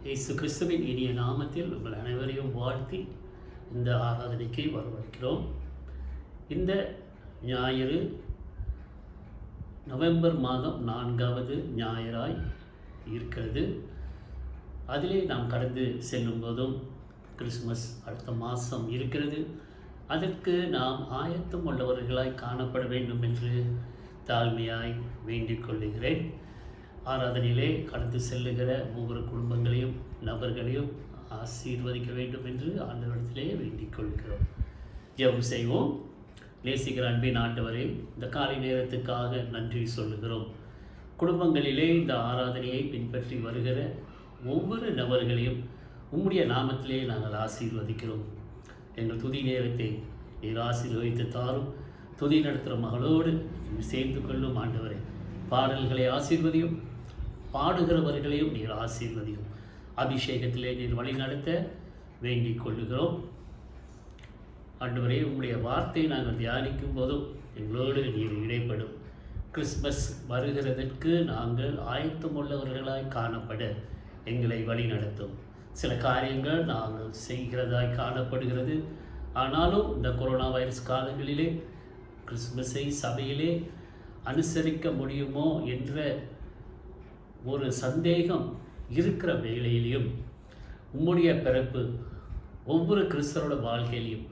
இயேசு கிறிஸ்துவின் இனிய நாமத்தில் உங்கள் அனைவரையும் வாழ்த்தி இந்த ஆராதனைக்கு வரவழைக்கிறோம். இந்த ஞாயிறு நவம்பர் மாதம் 4வது ஞாயிறாய் இருக்கிறது. அதிலே நாம் கடந்து செல்லும் போதும் கிறிஸ்மஸ் அடுத்த மாதம் இருக்கிறது. அதற்கு நாம் ஆயத்தம் உள்ளவர்களாய் காணப்பட வேண்டும் என்று தாழ்மையாய் வேண்டிக் கொள்ளுகிறேன். ஆராதனையிலே கடந்து செல்லுகிற ஒவ்வொரு குடும்பங்களையும் நபர்களையும் ஆசீர்வதிக்க வேண்டும் என்று ஆண்டவரிடத்திலே வேண்டிக் கொள்கிறோம். ஜெபம் செய்வோம். நேசிக்கிற அன்பின் ஆண்டவரே, இந்த காலை நேரத்துக்காக நன்றி சொல்லுகிறோம். குடும்பங்களிலே இந்த ஆராதனையை பின்பற்றி வருகிற ஒவ்வொரு நபர்களையும் உம்முடைய நாமத்திலே நாங்கள் ஆசீர்வதிக்கிறோம். எங்கள் துதி நேரத்தை நீர் ஆசீர்வதித்து தாரும். துதி நடத்துகிற மகளோடு சேர்ந்து கொள்ளும் ஆண்டவரே. பாடல்களை ஆசீர்வதியும், பாடுகிறவர்களையும் நீர் ஆசீர்வதியும். அபிஷேகத்திலே நீர் வழி நடத்த வேண்டிக் கொள்ளுகிறோம். ஆண்டவரே, உங்களுடைய வார்த்தையை நாங்கள் தியானிக்கும் போதும் எங்களோடு நீர் இடைப்படும். கிறிஸ்மஸ் வருகிறதற்கு நாங்கள் ஆயத்தமுள்ளவர்களாய் காணப்பட எங்களை வழி நடத்தும். சில காரியங்கள் நாங்கள் செய்கிறதாய் காணப்படுகிறது. ஆனாலும் இந்த கொரோனா வைரஸ் காலங்களிலே கிறிஸ்மஸை சபையிலே அனுசரிக்க முடியுமோ என்ற ஒரு சந்தேகம் இருக்கிற வேளையிலையும் உம்முடைய பிறப்பு ஒவ்வொரு கிறிஸ்தவரோட வாழ்க்கையிலையும்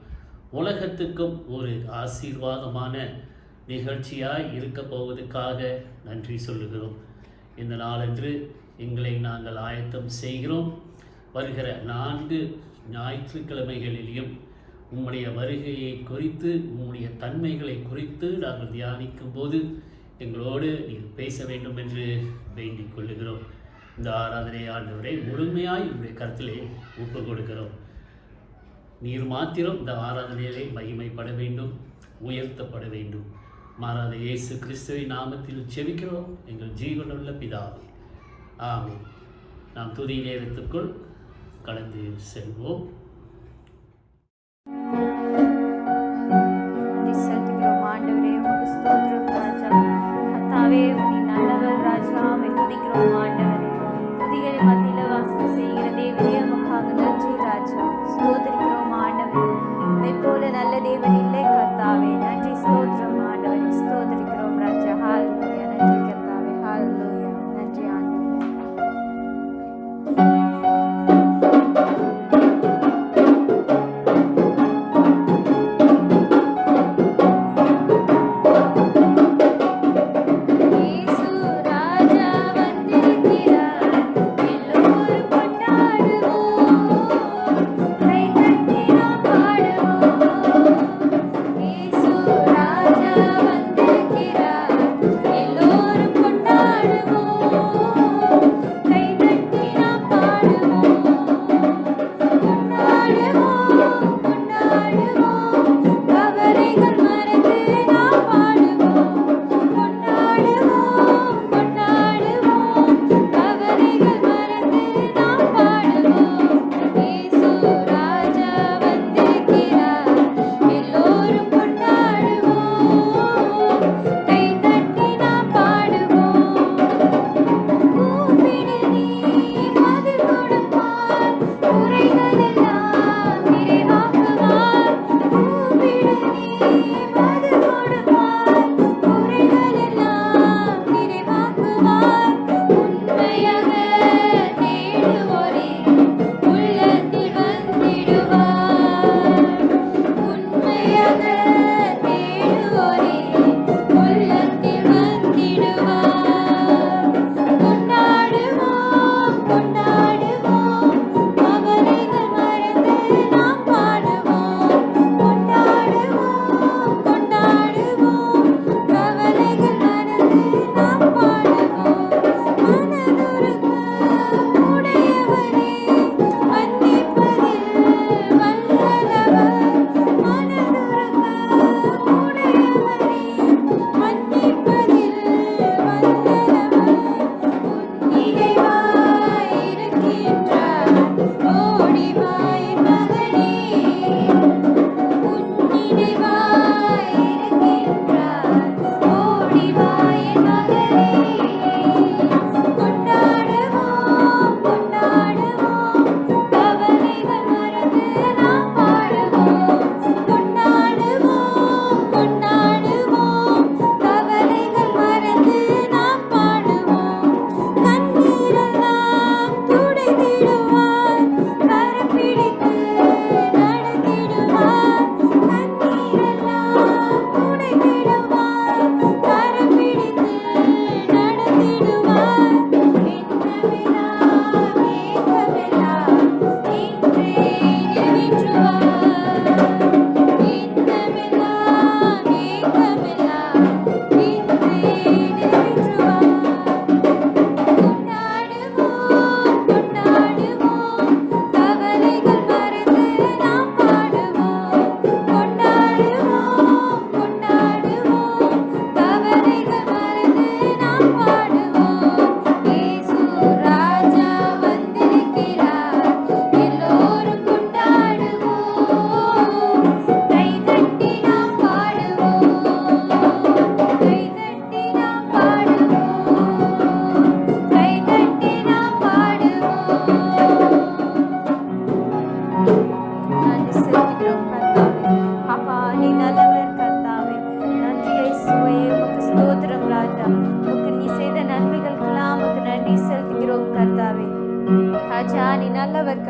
உலகத்துக்கும் ஒரு ஆசீர்வாதமான நிகழ்ச்சியாய் இருக்க போவதற்காக நன்றி சொல்லுகிறோம். இந்த நாளன்று எங்களை நாங்கள் ஆயத்தம் செய்கிறோம். வருகிற 4 ஞாயிற்றுக்கிழமைகளிலும் உம்முடைய வருகையை குறித்து, உம்முடைய தன்மைகளை குறித்து நாங்கள் தியானிக்கும் போது எங்களோடு நீர் பேச வேண்டும் என்று வேண்டிக் கொள்ளுகிறோம். இந்த ஆராதனை ஆண்டவரை முழுமையாய் உங்களுடைய கருத்திலே ஒப்பு கொடுக்கிறோம். நீர் மாத்திரம் இந்த ஆராதனையிலே மகிமைப்பட வேண்டும், உயர்த்தப்பட வேண்டும். மாறாத இயேசு கிறிஸ்துவின் நாமத்தில் செபிக்கிறோம் எங்கள் ஜீவனுள்ள பிதாவே, ஆமென். நாம் துதி நேரத்துக்குள் கடந்து செல்வோம்.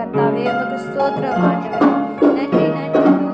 கர்த்தாவே. உமக்கு ஸ்தோத்திரம் ஆண்டவரே. நன்றி நன்றி துதிக்கிறோம் ஆண்டவரே.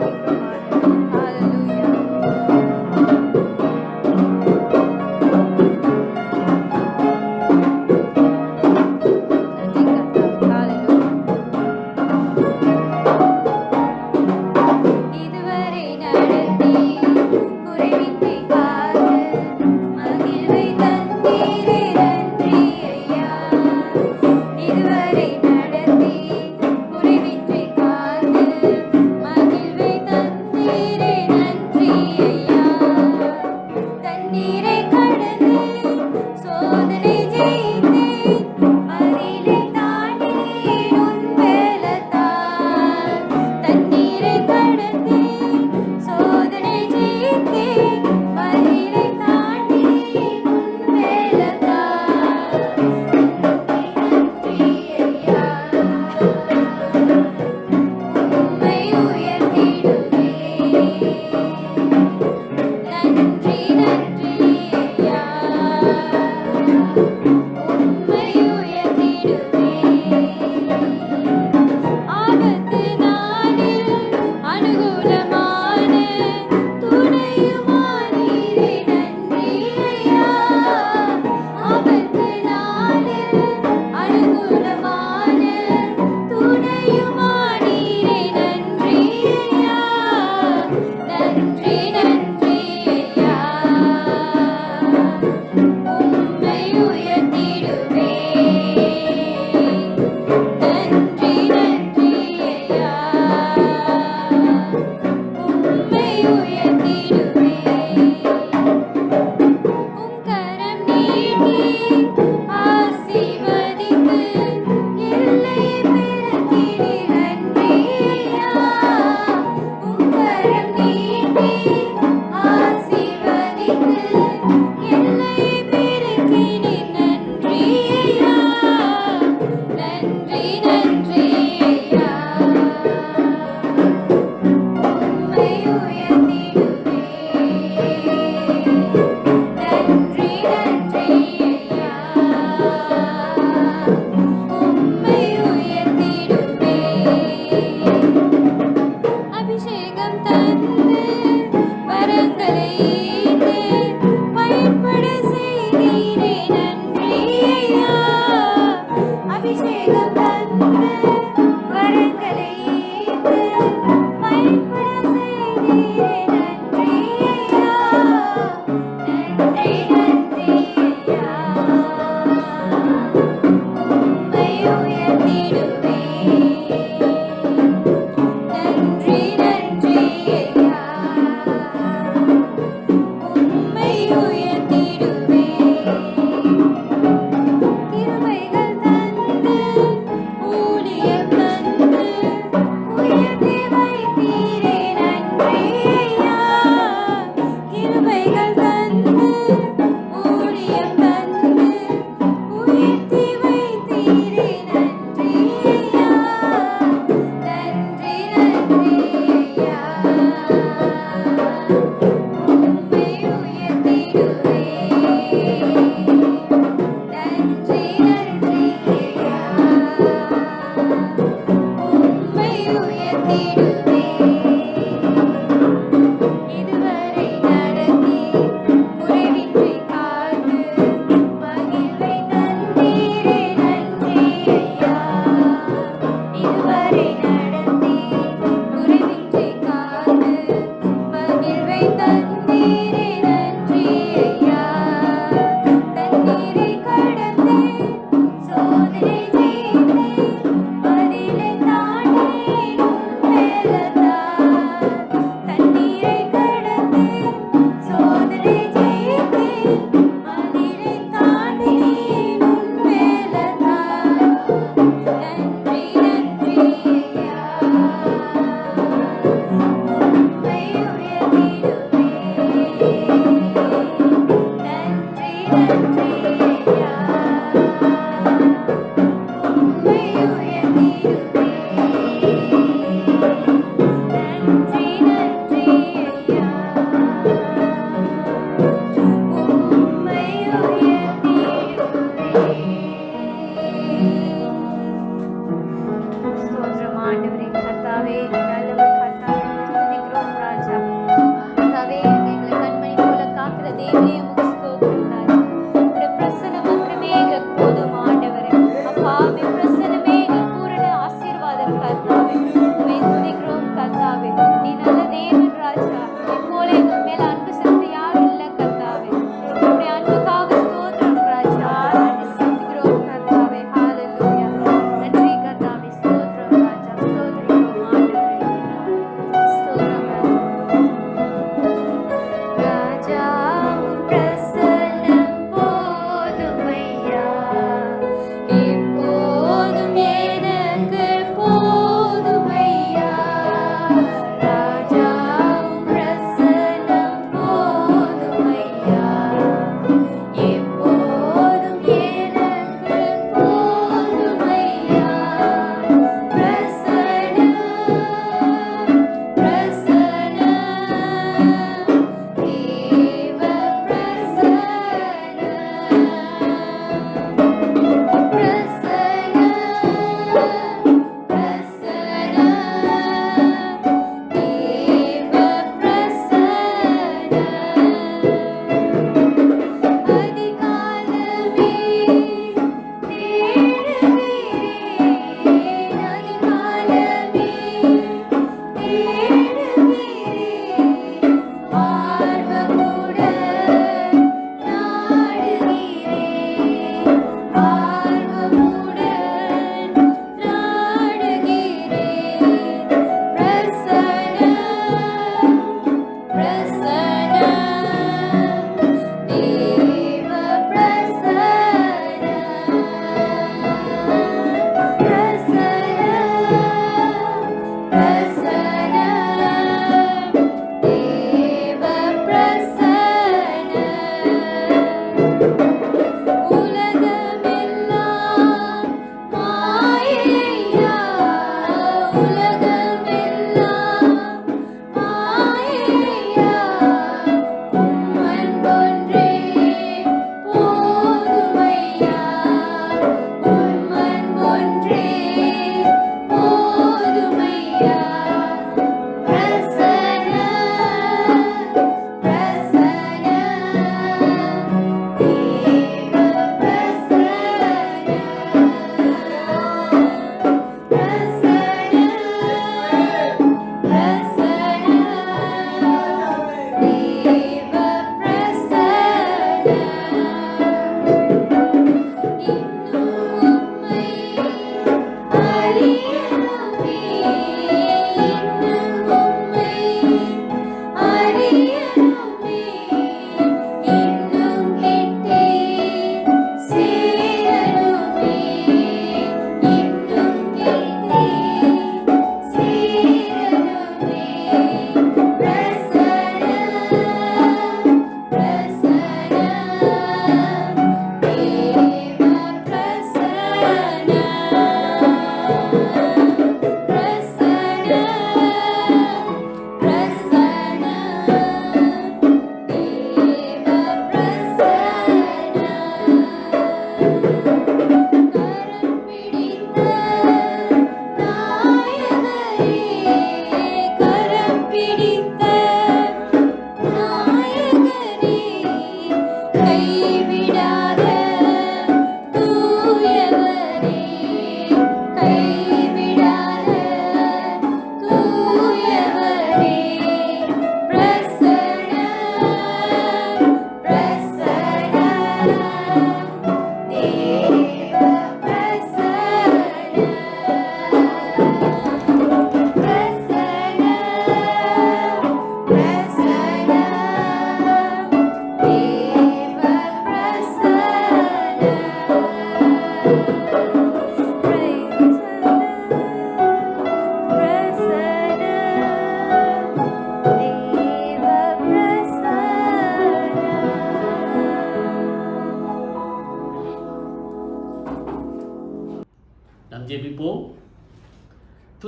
சோதனை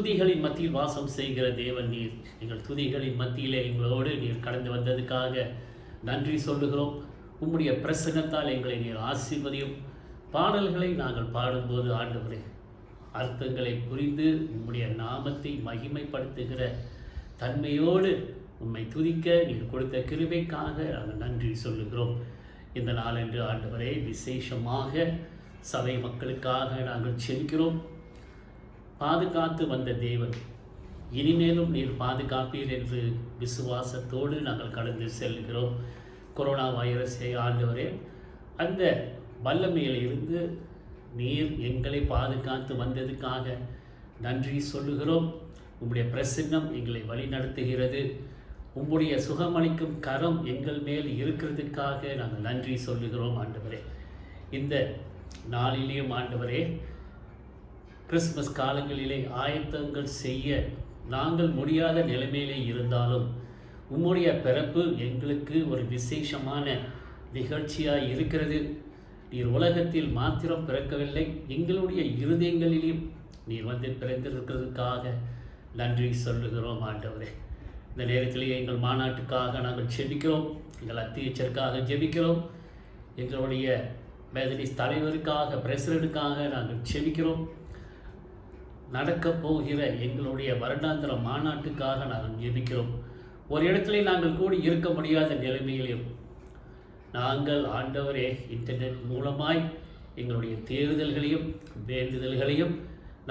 துதிகளின் மத்தியில் வாசம் செய்கிற தேவன் நீர். எங்கள் துதிகளின் மத்தியிலே எங்களோடு நீர் கடந்து வந்ததுக்காக நன்றி சொல்லுகிறோம். உம்முடைய பிரசன்னத்தால் எங்களை நீர் ஆசீர்வதியும். பாடல்களை நாங்கள் பாடும்போது ஆண்டவரே, அர்த்தங்களை புரிந்து உம்முடைய நாமத்தை மகிமைப்படுத்துகிற தன்மையோடு உம்மை துதிக்க நீர் கொடுத்த கிருபைக்காக நாங்கள் நன்றி சொல்லுகிறோம். இந்த நாளன்று ஆண்டவரே, விசேஷமாக சபை மக்களுக்காக நாங்கள் செபிக்கிறோம். பாதுகாத்து வந்த தேவன் இனிமேலும் நீர் பாதுகாப்பீர் என்று விசுவாசத்தோடு நாங்கள் கடந்து செல்கிறோம். கொரோனா வைரஸை ஆண்டவரே, அந்த வல்லமையில் இருந்து நீர் எங்களை பாதுகாத்து வந்ததுக்காக நன்றி சொல்லுகிறோம். உம்முடைய பிரசன்னம் எங்களை வழி நடத்துகிறது. உம்முடைய சுகமளிக்கும் கரம் எங்கள் மேல் இருக்கிறதுக்காக நாங்கள் நன்றி சொல்லுகிறோம் ஆண்டவரே. இந்த நாளிலேயும் ஆண்டவரே, கிறிஸ்மஸ் காலங்களிலே ஆயத்தங்கள் செய்ய நாங்கள் முடியாத நிலைமையிலே இருந்தாலும் உம்முடைய பிறப்பு எங்களுக்கு ஒரு விசேஷமான நிகழ்ச்சியாக இருக்கிறது. நீர் உலகத்தில் மாத்திரம் பிறக்கவில்லை, எங்களுடைய இருதயங்களிலும் நீர் வந்து பிறந்திருக்கிறதுக்காக நன்றி சொல்லுகிறோம் ஆண்டவரே. இந்த நேரத்திலேயே எங்கள் மாநாட்டுக்காக நாங்கள் ஜெபிக்கிறோம். எங்கள் அத்தியட்சருக்காக ஜெபிக்கிறோம். எங்களுடைய மெதடிஸ்ட் தலைவருக்காக, பிரசிடென்ட்டுக்காக நாங்கள் ஜெபிக்கிறோம். நடக்கப் போகிற எங்களுடைய வருடாந்திர மாநாட்டுக்காக நாங்கள் ஜெபிக்கிறோம். ஒரு இடத்துல நாங்கள் கூடி இருக்க முடியாத நிலைமையிலும் நாங்கள் ஆண்டவரே இன்டர்நெட் மூலமாய் எங்களுடைய தேர்தல்களையும் வேண்டுதல்களையும்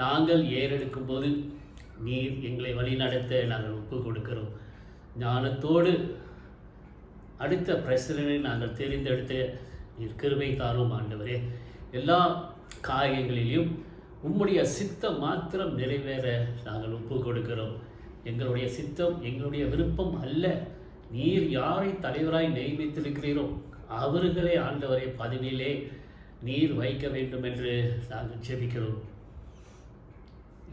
நாங்கள் ஏறெடுக்கும் போது நீர் எங்களை வழிநடத்த நாங்கள் ஒப்பு கொடுக்கிறோம். ஞானத்தோடு அடுத்த பிரசிடனை நாங்கள் தெரிந்தெடுத்து நீர் கிருபை தாரும் ஆண்டவரே. எல்லா காரியங்களிலும் உம்முடைய சித்தம் மாத்திரம் நிறைவேற நாங்கள் ஒப்பு கொடுக்கிறோம். எங்களுடைய சித்தம், எங்களுடைய விருப்பம் அல்ல. நீர் யாரை தலைவராய் நியமித்திருக்கிறீரோ அவர்களே ஆண்டவரை பதவியிலே நீர் வைக்க வேண்டும் என்று நாங்கள் ஜெபிக்கிறோம்.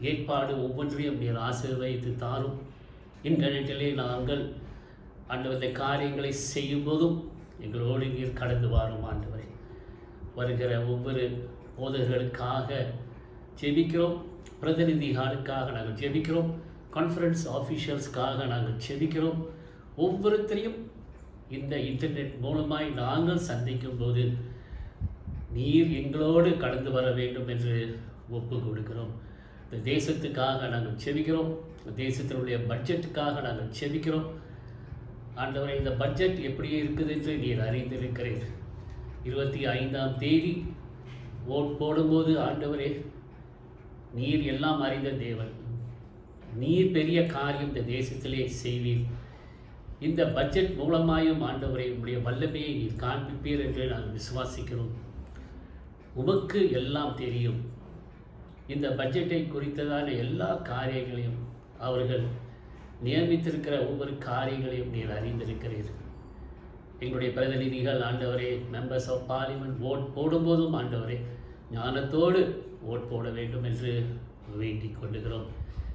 ஏற்பாடு ஒவ்வொன்றையும் நீர் ஆசீர்வதித்து தாரும். இன்டர்நெட்டிலே நாங்கள் ஆண்டவரை காரியங்களை செய்யும் போதும் எங்களோடு நீர் கடந்து வாரும் ஆண்டவரை. வருகிற ஒவ்வொரு போதகர்களுக்காக ஜெபிக்கிறோம். பிரதிநிதிகளுக்காக நாங்கள் ஜெபிக்கிறோம். கான்ஃபரன்ஸ் ஆஃபீஷியல்ஸ்க்காக நாங்கள் ஜெபிக்கிறோம். ஒவ்வொருத்தரையும் இந்த இன்டர்நெட் மூலமாய் நாங்கள் சந்திக்கும் போது நீர் எங்களோடு கடந்து வர வேண்டும் என்று ஒப்பு கொடுக்கிறோம். இந்த தேசத்துக்காக நாங்கள் ஜெபிக்கிறோம். தேசத்தினுடைய பட்ஜெட்டுக்காக நாங்கள் ஜெபிக்கிறோம். ஆண்டவரை, இந்த பட்ஜெட் எப்படி இருக்குது என்று நீர் அறிந்திருக்கிறீர். 25ஆம் தேதி ஓட் போடும்போது ஆண்டவரே, நீர் எல்லாம் அறிந்த தேவன். நீர் பெரிய காரியம் இந்த தேசத்திலே செய்வீர். இந்த பட்ஜெட் மூலமாயும் ஆண்டவரை உம்முடைய வல்லமையை நீர் காண்பிப்பீர் என்று நாங்கள் விசுவாசிக்கிறோம். உமக்கு எல்லாம் தெரியும். இந்த பட்ஜெட்டை குறித்ததான எல்லா காரியங்களையும், அவர்கள் நியமித்திருக்கிற ஒவ்வொரு காரியங்களையும் நீர் அறிந்திருக்கிறீர். எங்களுடைய பிரதிநிதிகள் ஆண்டவரே, மெம்பர்ஸ் ஆஃப் பார்லிமெண்ட் ஓட் போடும்போதும் ஆண்டவரே, ஞானத்தோடு ஓட் போட வேண்டும் என்று வேண்டிக் கொள்ளுகிறோம்.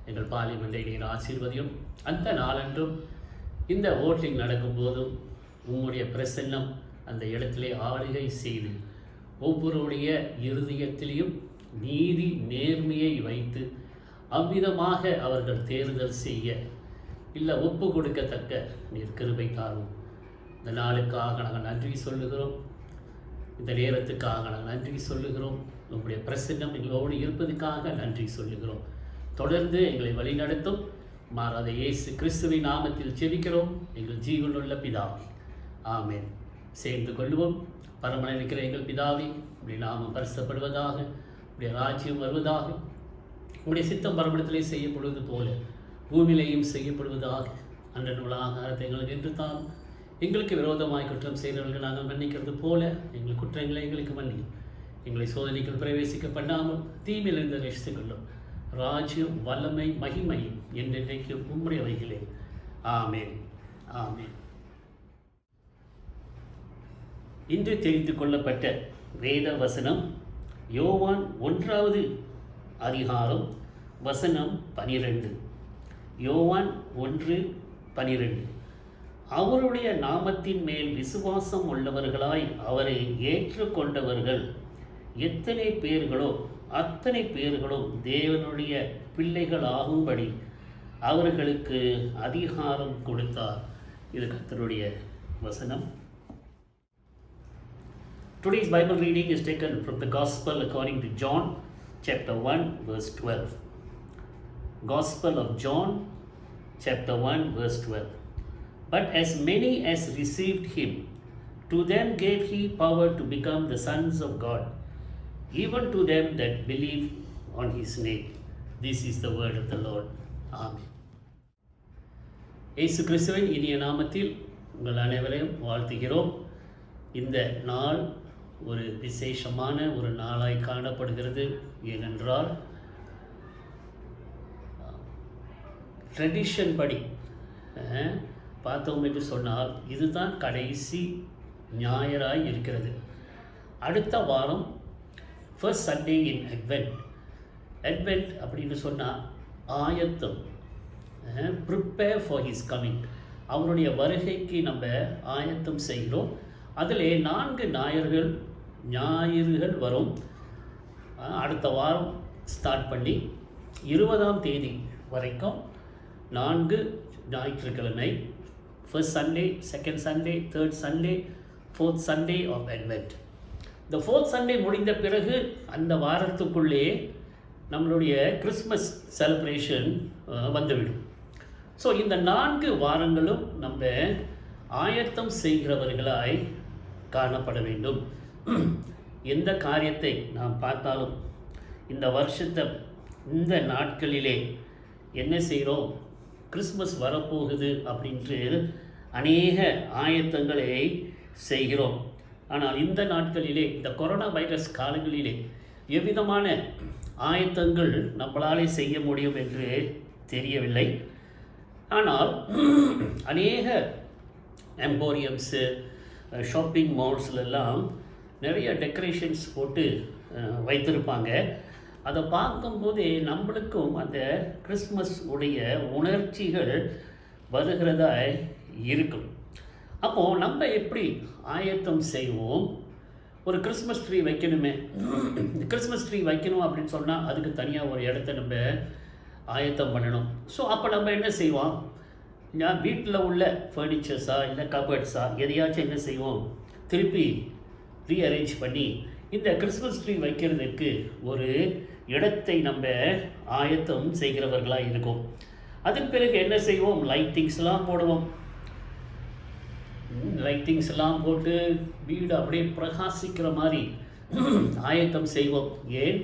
எங்கள் பார்லிமெண்ட்டை நீர் ஆசீர்வதியும். அந்த நாளன்றும் இந்த ஓட்டிங் நடக்கும்போதும் உம்முடைய பிரசன்னம் அந்த இடத்திலே ஆளுகை செய்து ஒவ்வொருடைய இருதயத்திலையும் நீதி நேர்மையை வைத்து அவ்விதமாக அவர்கள் தேர்தல் செய்ய இல்லை ஒப்பு கொடுக்கத்தக்க நீர் கிருபை தாரும். இந்த நாளுக்காக நாங்கள் நன்றி சொல்லுகிறோம். இந்த நேரத்துக்காக நாங்கள் நன்றி சொல்லுகிறோம். உங்களுடைய பிரசன்னம் எங்களோடு இருப்பதுக்காக நன்றி சொல்லுகிறோம். தொடர்ந்து எங்களை வழிநடத்தும். மாறாத இயேசு கிறிஸ்துவின் நாமத்தில் ஜெபிக்கிறோம் எங்கள் ஜீவனுள்ள பிதாவே, ஆமென். சேர்ந்து கொள்வோம். பரமனில் இருக்கிற எங்கள் பிதாவே, உடைய நாமம் பரிசுத்தப்படுவதாக, உடைய ராஜ்யம் வருவதாக, உடைய சித்தம் பரமனிடத்திலே செய்யப்படுவது போல பூமியிலேயும் செய்யப்படுவதாக. அன்றனுள்ள ஆகாரத்தை எங்களுக்கு என்று தான். எங்களுக்கு விரோதமாய் குற்றம் செய்கிறவர்கள் நாங்கள் மன்னிக்கிறது போல எங்கள் குற்றங்களை எங்களுக்கு மன்னியும். எங்களை சோதனைகள் பிரவேசிக்க பண்ணாமல் தீமையிலிருந்து ரட்சித்துக் கொள்ளும். ராஜ்யம், வல்லமை, மகிமை என்றென்றைக்கு உம்முடையவைகளே. ஆமென், ஆமென். இன்று தெரிந்து கொள்ளப்பட்ட வேத வசனம் யோவான் 1வது அதிகாரம் வசனம் 12. யோவான் 1:12. அவருடைய நாமத்தின் மேல் விசுவாசம் உள்ளவர்களாய் அவரை ஏற்றுக்கொண்டவர்கள் எத்தனை பேர்களோ அத்தனை பேர்களும் தேவனுடைய பிள்ளைகள் ஆகும்படி அவர்களுக்கு அதிகாரம் கொடுத்தார். இது கர்த்தருடைய வசனம். Today's Bible reading is taken from the Gospel according to John, chapter 1, verse 12. Gospel of John, chapter 1, verse 12. But as many as received him, to them gave he power to become the sons of God, even to them that believe on his name. This is the word of the Lord. Amen. இயேசு கிறிஸ்துவின் இனிய நாமத்தில் உங்கள் அனைவரையும் வாழ்த்துகிறோம். இந்த நாள் ஒரு விசேஷமான ஒரு நாளாய் காணப்படுகிறது. ஏனென்றால் ட்ரெடிஷன் படி பார்த்தோம் என்று சொன்னால் இதுதான் கடைசி ஞாயிறாய் இருக்கிறது. அடுத்த வாரம் ஃபர்ஸ்ட் சண்டே இன் அட்வென்ட் அப்படின்னு சொன்னால் ஆயத்தம், ப்ரிப்பேர் ஃபார் ஹிஸ் கமிங், அவருடைய வருகைக்கு நம்ம ஆயத்தம் செய்கிறோம். அதில் 4 ஞாயிறுகள் வரும். அடுத்த வாரம் ஸ்டார்ட் பண்ணி 20ஆம் தேதி வரைக்கும் 4 ஞாயிற்றுக்கிழமை, first Sunday, second Sunday, third Sunday, fourth Sunday of Advent. இந்த ஃபோர்த் சண்டே முடிந்த பிறகு அந்த வாரத்துக்குள்ளே நம்மளுடைய கிறிஸ்மஸ் செலிப்ரேஷன் வந்துவிடும். ஸோ இந்த 4 வாரங்களும் நம்ம ஆயத்தம் செய்கிறவர்களாய் காணப்பட வேண்டும். எந்த காரியத்தை நாம் பார்த்தாலும் இந்த வருஷத்தை இந்த நாட்களிலே என்ன செய்கிறோம், கிறிஸ்மஸ் வரப்போகுது அப்படின்ட்டு அநேக ஆயத்தங்களை செய்கிறோம். ஆனால் இந்த நாட்களிலே, இந்த கொரோனா வைரஸ் காலங்களிலே எவ்விதமான ஆயத்தங்கள் நம்மளாலே செய்ய முடியும் என்று தெரியவில்லை. ஆனால் அநேக எம்போரியம்ஸு, ஷாப்பிங் மால்ஸ்லாம் நிறைய டெக்கரேஷன்ஸ் போட்டு வைத்திருப்பாங்க. அதை பார்க்கும்போதே நம்மளுக்கும் அந்த கிறிஸ்மஸ் உடைய உணர்ச்சிகள் வருகிறதா இருக்கும். அப்போது நம்ம எப்படி ஆயத்தம் செய்வோம்? ஒரு கிறிஸ்மஸ் ட்ரீ வைக்கணுமே, கிறிஸ்மஸ் ட்ரீ வைக்கணும் அப்படின்னு சொன்னால் அதுக்கு தனியாக ஒரு இடத்த நம்ம ஆயத்தம் பண்ணணும். ஸோ அப்போ நம்ம என்ன செய்வோம், நான் வீட்டில் உள்ள ஃபர்னிச்சர்ஸா இல்லை கபர்ட்ஸா எதையாச்சும் என்ன செய்வோம், திருப்பி ரீஅரேஞ்ச் பண்ணி இந்த கிறிஸ்மஸ் ட்ரீ வைக்கிறதுக்கு ஒரு இடத்தை நம்ம ஆயத்தம் செய்கிறவர்களாக இருக்கும். அதன் பிறகு என்ன செய்வோம், லைட்டிங்ஸ்லாம் போடுவோம். லைட்டிங்ஸ்லாம் போட்டு வீடு அப்படியே பிரகாசிக்கிற மாதிரி ஆயத்தம் செய்வோம். ஏன்,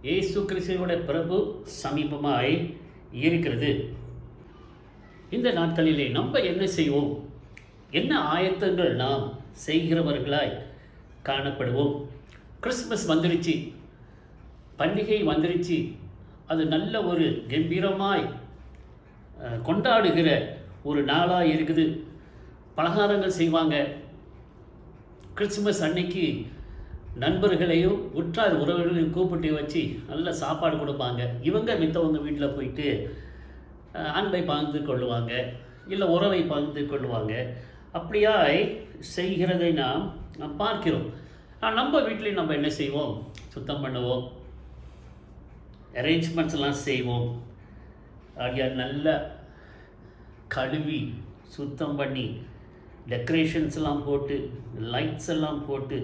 இயேசு கிறிஸ்துவோட பிறப்பு சமீபமாய் இருக்கிறது. இந்த நாட்களிலே நம்ம என்ன செய்வோம், என்ன ஆயத்தங்கள் நாம் செய்கிறவர்களாய் காணப்படுவோம்? கிறிஸ்மஸ் வந்துடுச்சு, பண்டிகை வந்துடுச்சு, அது நல்ல ஒரு கம்பீரமாய் கொண்டாடுகிற ஒரு நாளாக இருக்குது. பலகாரங்கள் செய்வாங்க. கிறிஸ்மஸ் அன்னைக்கு நண்பர்களையும் உற்றார் உறவுகளையும் கூப்பிட்டு வச்சு நல்ல சாப்பாடு கொடுப்பாங்க. இவங்க மித்தவங்க வீட்டில் போயிட்டு அன்பை பகிர்ந்து கொள்ளுவாங்க, இல்லை உறவை பகிர்ந்து கொள்ளுவாங்க. அப்படியாய் செய்கிறதை நாம் பார்க்கிறோம். நம்ம வீட்டிலையும் நம்ம என்ன செய்வோம், சுத்தம் பண்ணுவோம், அரேஞ்ச்மெண்ட்ஸ்லாம் செய்வோம். அப்படியா நல்ல கழுவி சுத்தம் பண்ணி டெக்கரேஷன்ஸ்லாம் போட்டு லைட்ஸ் எல்லாம் போட்டு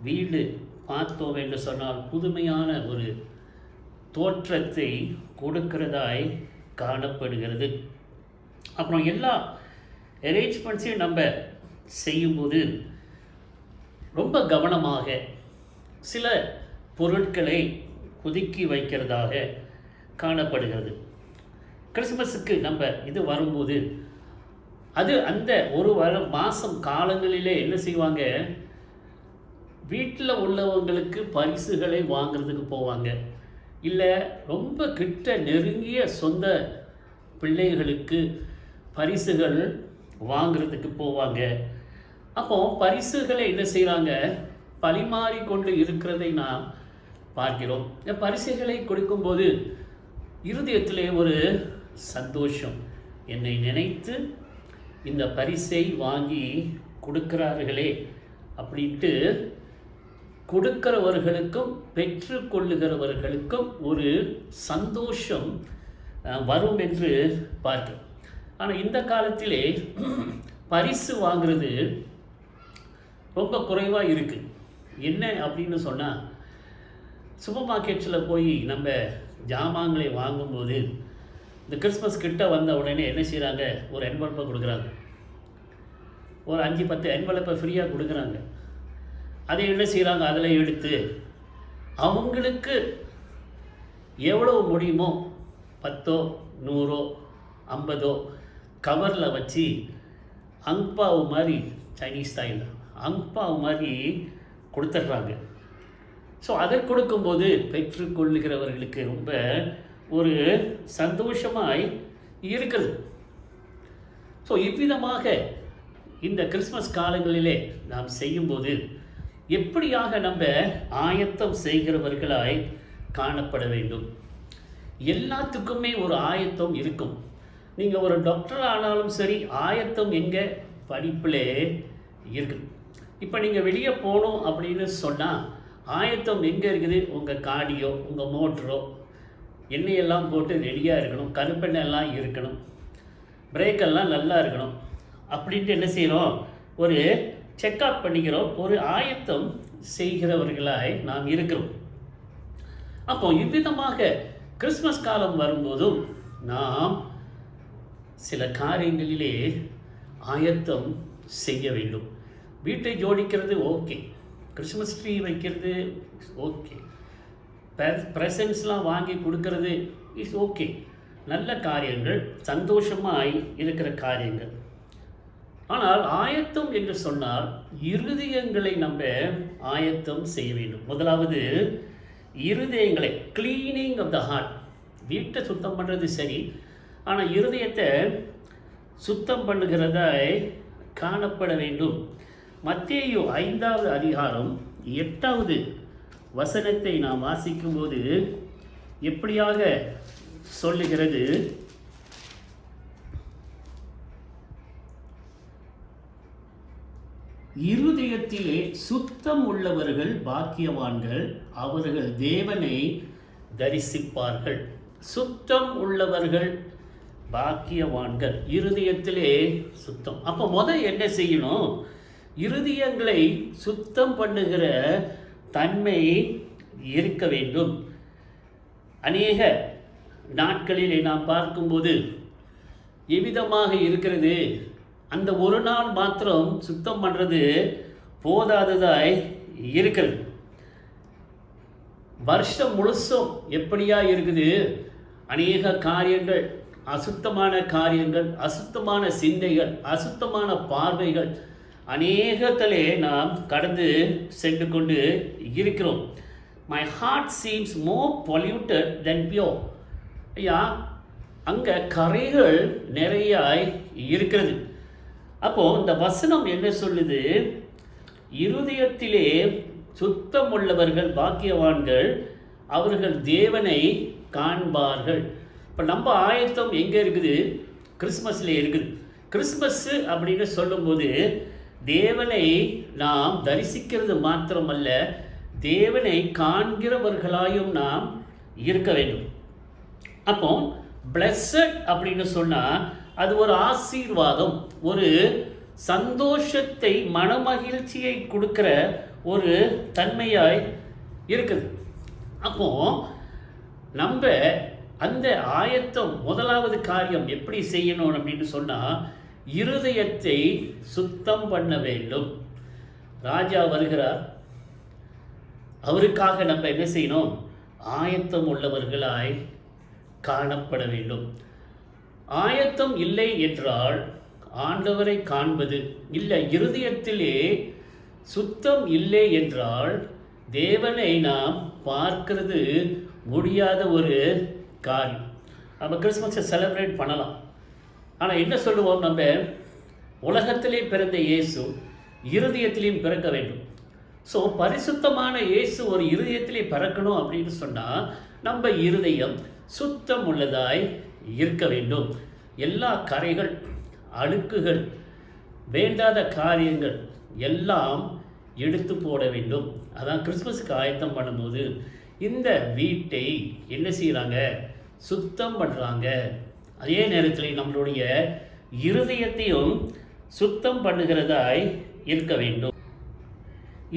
வீடு பார்த்தோம் என்று சொன்னால் புதுமையான ஒரு தோற்றத்தை கொடுக்கிறதாய் காணப்படுகிறது. அப்புறம் எல்லா அரேஞ்ச்மெண்ட்ஸையும் நம்ம செய்யும்போது ரொம்ப கவனமாக சில பொருட்களை ஒதுக்கி வைக்கிறதாக காணப்படுகிறது. கிறிஸ்மஸுக்கு நம்ம இது வரும்போது அது அந்த ஒரு மாதம் காலங்களிலே என்ன செய்வாங்க, வீட்டில் உள்ளவங்களுக்கு பரிசுகளை வாங்கிறதுக்கு போவாங்க, இல்லை ரொம்ப கிட்ட நெருங்கிய சொந்த பிள்ளைகளுக்கு பரிசுகள் வாங்கிறதுக்கு போவாங்க. அப்போ பரிசுகளை என்ன செய்கிறாங்க, பரிமாறிக்கொண்டு இருக்கிறதை நாம் பார்க்கிறோம். இந்த பரிசுகளை கொடுக்கும்போது இருதயத்திலே ஒரு சந்தோஷம், என்னை நினைத்து இந்த பரிசை வாங்கி கொடுக்கிறார்களே அப்படின்ட்டு கொடுக்கிறவர்களுக்கும் பெற்றுக்கொள்ளுகிறவர்களுக்கும் ஒரு சந்தோஷம் வரும் என்று பார்க்கிறோம். ஆனால் இந்த காலத்திலே பரிசு வாங்குறது ரொம்ப குறைவாக இருக்குது. என்ன அப்படின்னு சொன்னால், சூப்பர் மார்க்கெட்ஸில் போய் நம்ம ஜாமான்களை வாங்கும்போது இந்த கிறிஸ்மஸ் கிட்ட வந்த உடனே என்ன செய்கிறாங்க, ஒரு என்வலப்பை கொடுக்குறாங்க, ஒரு 5-10 என்வலப்பை ஃப்ரீயாக கொடுக்குறாங்க. அதை என்ன செய்கிறாங்க, அதில் எடுத்து அவங்களுக்கு எவ்வளோ முடியுமோ 10, 100, 50 கவரில் வச்சு அங்பாவு மாதிரி, சைனீஸ் ஸ்டைலில் அங்பாவு மாதிரி கொடுத்துட்றாங்க. ஸோ அதை கொடுக்கும்போது பெற்றுக்கொள்ளுகிறவர்களுக்கு ரொம்ப ஒரு சந்தோஷமாய் இருக்கிறது. ஸோ இவ்விதமாக இந்த கிறிஸ்மஸ் காலங்களிலே நாம் செய்யும்போது எப்படியாக நம்ம ஆயத்தம் செய்கிறவர்களாய் காணப்பட வேண்டும். எல்லாத்துக்குமே ஒரு ஆயத்தம் இருக்கும். நீங்கள் ஒரு டாக்டர் ஆனாலும் சரி, ஆயத்தம் எங்கே படிப்பிலே இருக்குது. இப்போ நீங்கள் வெளியே போகணும் அப்படின்னு சொன்னால் ஆயத்தம் எங்கே இருக்குது, உங்கள் காடியோ உங்கள் மோட்டரோ எண்ணெயெல்லாம் போட்டு ரெடியாக இருக்கணும், கருப்பெண்ணெல்லாம் இருக்கணும், பிரேக்கெல்லாம் நல்லா இருக்கணும். அப்படின்ட்டு என்ன செய்கிறோம், ஒரு செக்அப் பண்ணிக்கிறோம், ஒரு ஆயத்தம் செய்கிறவர்களாய் நாம் இருக்கிறோம். அப்போ இவ்விதமாக கிறிஸ்மஸ் காலம் வரும்போதும் நாம் சில காரியங்களிலே ஆயத்தம் செய்ய வேண்டும். வீட்டை ஜோடிக்கிறது ஓகே, கிறிஸ்மஸ் ட்ரீ வைக்கிறது ஓகே, ப்ரெசன்ட்ஸ்லாம் வாங்கி கொடுக்கறது இஸ் ஓகே, நல்ல காரியங்கள், சந்தோஷமாய் இருக்கிற காரியங்கள். ஆனால் ஆயத்தம் என்று சொன்னால் இருதயங்களை நம்ம ஆயத்தம் செய்ய வேண்டும். முதலாவது இருதயங்களை, கிளீனிங் ஆஃப் த ஹார்ட். வீட்டை சுத்தம் பண்ணுறது சரி, ஆனால் இருதயத்தை சுத்தம் பண்ணுகிறதாய் காணப்பட வேண்டும். மத்தேயு 5வது அதிகாரம் 8வது வசனத்தை நாம் வாசிக்கும்போது எப்படியாக சொல்லுகிறது, இருதயத்திலே சுத்தம் உள்ளவர்கள் பாக்கியவான்கள், அவர்கள் தேவனை தரிசிப்பார்கள். சுத்தம் உள்ளவர்கள் பாக்கியவான்கள், இருதயத்திலே சுத்தம். அப்போ முதல் என்ன செய்யணும், இருதயங்களை சுத்தம் பண்ணுகிற தன்மை இருக்க வேண்டும். அநேக நாட்களிலே நாம் பார்க்கும்போது எவ்விதமாக இருக்கிறது, அந்த ஒரு நாள் மாத்திரம் சுத்தம் பண்ணுறது போதாததாய் இருக்கிறது. வருஷம் முழுசும் எப்படியா இருக்குது, அநேக காரியங்கள், அசுத்தமான காரியங்கள், அசுத்தமான சிந்தைகள், அசுத்தமான பார்வைகள் அநேகத்திலே நாம் கடந்து சென்று கொண்டு இருக்கிறோம். My heart seems more polluted than pure. ஐயா, அங்கே கரைகள் நிறையாய் இருக்கிறது. அப்போது இந்த வசனம் என்ன சொல்லுது, இருதயத்திலே சுத்தம் உள்ளவர்கள் பாக்கியவான்கள், அவர்கள் தேவனை காண்பார்கள். இப்போ நம்ம ஆயத்தம் எங்கே இருக்குது, கிறிஸ்மஸில் இருக்குது. கிறிஸ்மஸ்ஸு அப்படின்னு சொல்லும்போது தேவனை நாம் தரிசிக்கிறது மாத்திரமல்ல, தேவனை காண்கிறவர்களாயும் நாம் இருக்க வேண்டும். அப்போ பிளஸட் அப்படின்னு சொன்னால் அது ஒரு ஆசீர்வாதம், ஒரு சந்தோஷத்தை, மனமகிழ்ச்சியை கொடுக்கிற ஒரு தன்மையாய் இருக்குது. அப்போ நம்ம அந்த ஆயத்தம், முதலாவது காரியம் எப்படி செய்யணும் அப்படின்னு சொன்னால் இருதயத்தை சுத்தம் பண்ண வேண்டும். ராஜா வருகிறார், அவருக்காக நம்ம என்ன செய்யணும், ஆயத்தம் உள்ளவர்களாய் காணப்பட வேண்டும். ஆயத்தம் இல்லை என்றால் ஆண்டவரை காண்பது இல்லை. இருதயத்திலே சுத்தம் இல்லை என்றால் தேவனை நாம் பார்க்கிறது முடியாத ஒரு காரியம். நம்ம கிறிஸ்மஸை செலிப்ரேட் பண்ணலாம், ஆனால் என்ன சொல்லுவோம், நம்ம உலகத்திலே பிறந்த இயேசு இருதயத்திலையும் பிறக்க வேண்டும். ஸோ பரிசுத்தமான இயேசு ஒரு இருதயத்திலே பிறக்கணும் அப்படின்னு சொன்னால் நம்ம இருதயம் சுத்தம் உள்ளதாய் இருக்க வேண்டும். எல்லா கரைகள், அழுக்குகள், வேண்டாத காரியங்கள் எல்லாம் எடுத்து போட வேண்டும். அதான் கிறிஸ்மஸுக்கு ஆயத்தம் பண்ணும்போது இந்த வீட்டை என்ன செய்கிறாங்க, சுத்தம் பண்ணுறாங்க. அதே நேரத்தில் நம்மளுடைய இருதயத்தையும் சுத்தம் பண்ணுகிறதாய் இருக்க வேண்டும்.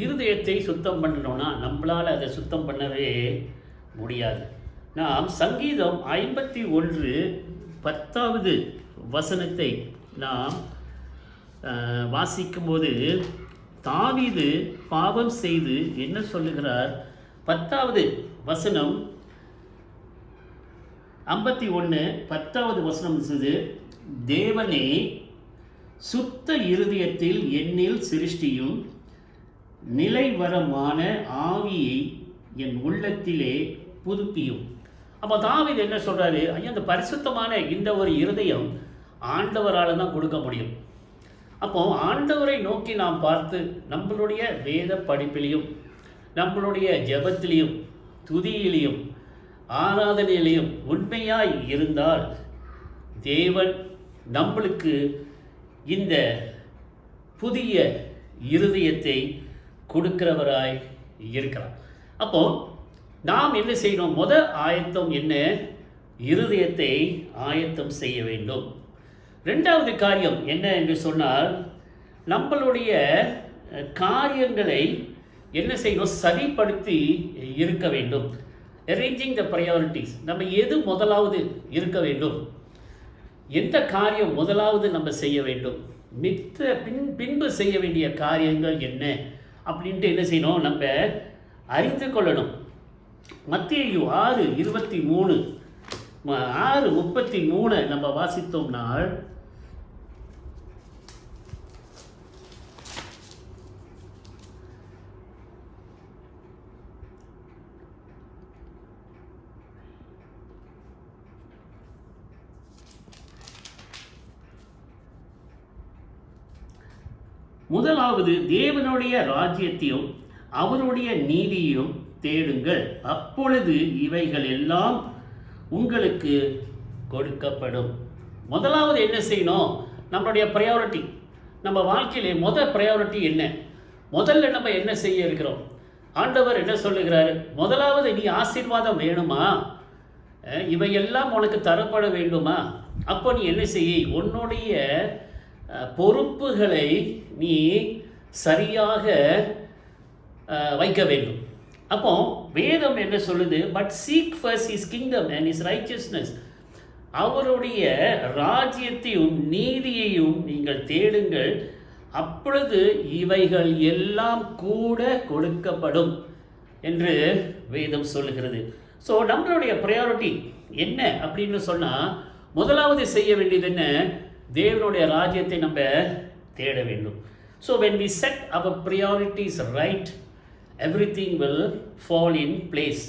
இருதயத்தை சுத்தம் பண்ணணும்னா நம்மளால் அதை சுத்தம் பண்ணவே முடியாது. நாம் சங்கீதம் 51:10 வசனத்தை நாம் வாசிக்கும்போது தாவீது பாவம் செய்து என்ன சொல்லுகிறார்? 10வது வசனம் 51:10 வசனம் சொல்லுது, தேவனே சுத்த இருதயத்தில் என்னில் சிருஷ்டியும் நிலைவரமான ஆவியை என் உள்ளத்திலே புதுப்பியும். அப்போ தாவீது என்ன சொல்கிறாரு? ஐயா, அந்த பரிசுத்தமான இந்த ஒரு இருதயம் ஆண்டவரால் தான் கொடுக்க முடியும். அப்போ ஆண்டவரை நோக்கி நாம் பார்த்து நம்மளுடைய வேத படிப்பிலையும் நம்மளுடைய ஜெபத்திலையும் துதியிலையும் ஆராதனையிலையும் உண்மையாய் இருந்தால் தேவன் நம்மளுக்கு இந்த புதிய இருதயத்தை கொடுக்கிறவராய் இருக்கிறார். அப்போ நாம் என்ன செய்யணும்? ஆயத்தம் என்ன? இருதயத்தை ஆயத்தம் செய்ய வேண்டும். 2வது காரியம் என்ன என்று சொன்னால், நம்மளுடைய காரியங்களை என்ன செய்யணும்? சரிப்படுத்தி இருக்க வேண்டும். அரேஞ்சிங் த ப்ரையாரிட்டிஸ். நம்ம எது முதலாவது இருக்க வேண்டும், எந்த காரியம் முதலாவது நம்ம செய்ய வேண்டும், பின்பு செய்ய வேண்டிய காரியங்கள் என்ன அப்படின்ட்டு என்ன செய்யணும்? நம்ம அறிந்து கொள்ளணும். மத்தேயு 6:23 6:33 நம்ம வாசித்தோம்னால், முதலாவது தேவனுடைய ராஜ்யத்தையும் அவருடைய நீதியையும் தேடுங்கள், அப்பொழுது இவைகள் எல்லாம் உங்களுக்கு கொடுக்கப்படும். முதலாவது என்ன செய்யணும்? நம்மளுடைய ப்ரையாரிட்டி, நம்ம வாழ்க்கையிலே ப்ரையாரிட்டி என்ன? முதல்ல நம்ம என்ன செய்ய இருக்கிறோம்? ஆண்டவர் என்ன சொல்லுகிறாரு? முதலாவது நீ ஆசீர்வாதம் வேணுமா? இவையெல்லாம் உனக்கு தரப்பட வேண்டுமா? அப்போ நீ என்ன செய்ய? உன்னுடைய பொறுப்புகளை நீ சரியாக வைக்க வேண்டும். அப்போ வேதம் என்ன சொல்லுது? But seek first his kingdom and his righteousness. அவருடைய ராஜ்யத்தையும் நீதியையும் நீங்கள் தேடுங்கள், அப்பொழுது இவைகள் எல்லாம் கூட கொடுக்கப்படும் என்று வேதம் சொல்லுகிறது. ஸோ நம்மளுடைய ப்ரையாரிட்டி என்ன அப்படின்னு சொன்னால், முதலாவது செய்ய வேண்டியது என்ன? தேவனுடைய ராஜ்யத்தை நம்ம தேட வேண்டும். So when we set our priorities right, everything will fall in place.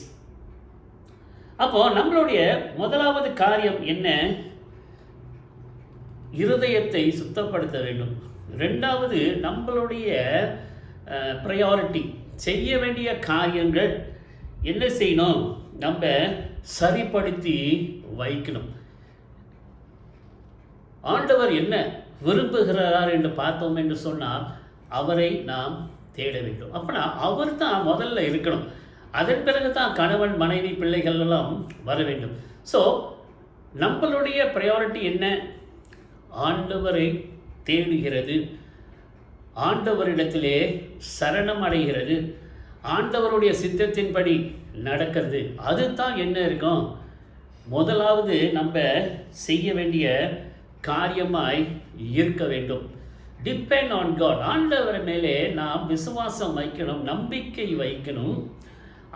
அப்போ நம்மளுடைய முதலாவது காரியம் என்ன? இருதயத்தை சுத்தப்படுத்த வேண்டும். 2வது நம்மளுடைய ப்ரையாரிட்டி, செய்ய வேண்டிய காரியங்கள் என்ன செய்யணும்? நம்ம சரிப்படுத்தி வைக்கணும். ஆண்டவர் என்ன விரும்புகிறார் என்று பார்த்தோம் என்று சொன்னால், அவரை நாம் தேட வேண்டும். அப்படின்னா அவர் தான் முதல்ல இருக்கணும். அதன் பிறகு தான் கணவன் மனைவி பிள்ளைகள் எல்லாம் வர வேண்டும். ஸோ நம்மளுடைய ப்ரையாரிட்டி என்ன? ஆண்டவரை தேடுகிறது, ஆண்டவரிடத்திலே சரணம் அடைகிறது, ஆண்டவருடைய சித்தத்தின்படி நடக்கிறது. அதுதான் என்ன இருக்கும்? முதலாவது நம்ம செய்ய வேண்டிய காரியமாய் இருக்க வேண்டும். Depend on God. ஆண்டவர் மேலே நாம் விசுவாசம் வைக்கணும், நம்பிக்கை வைக்கணும்,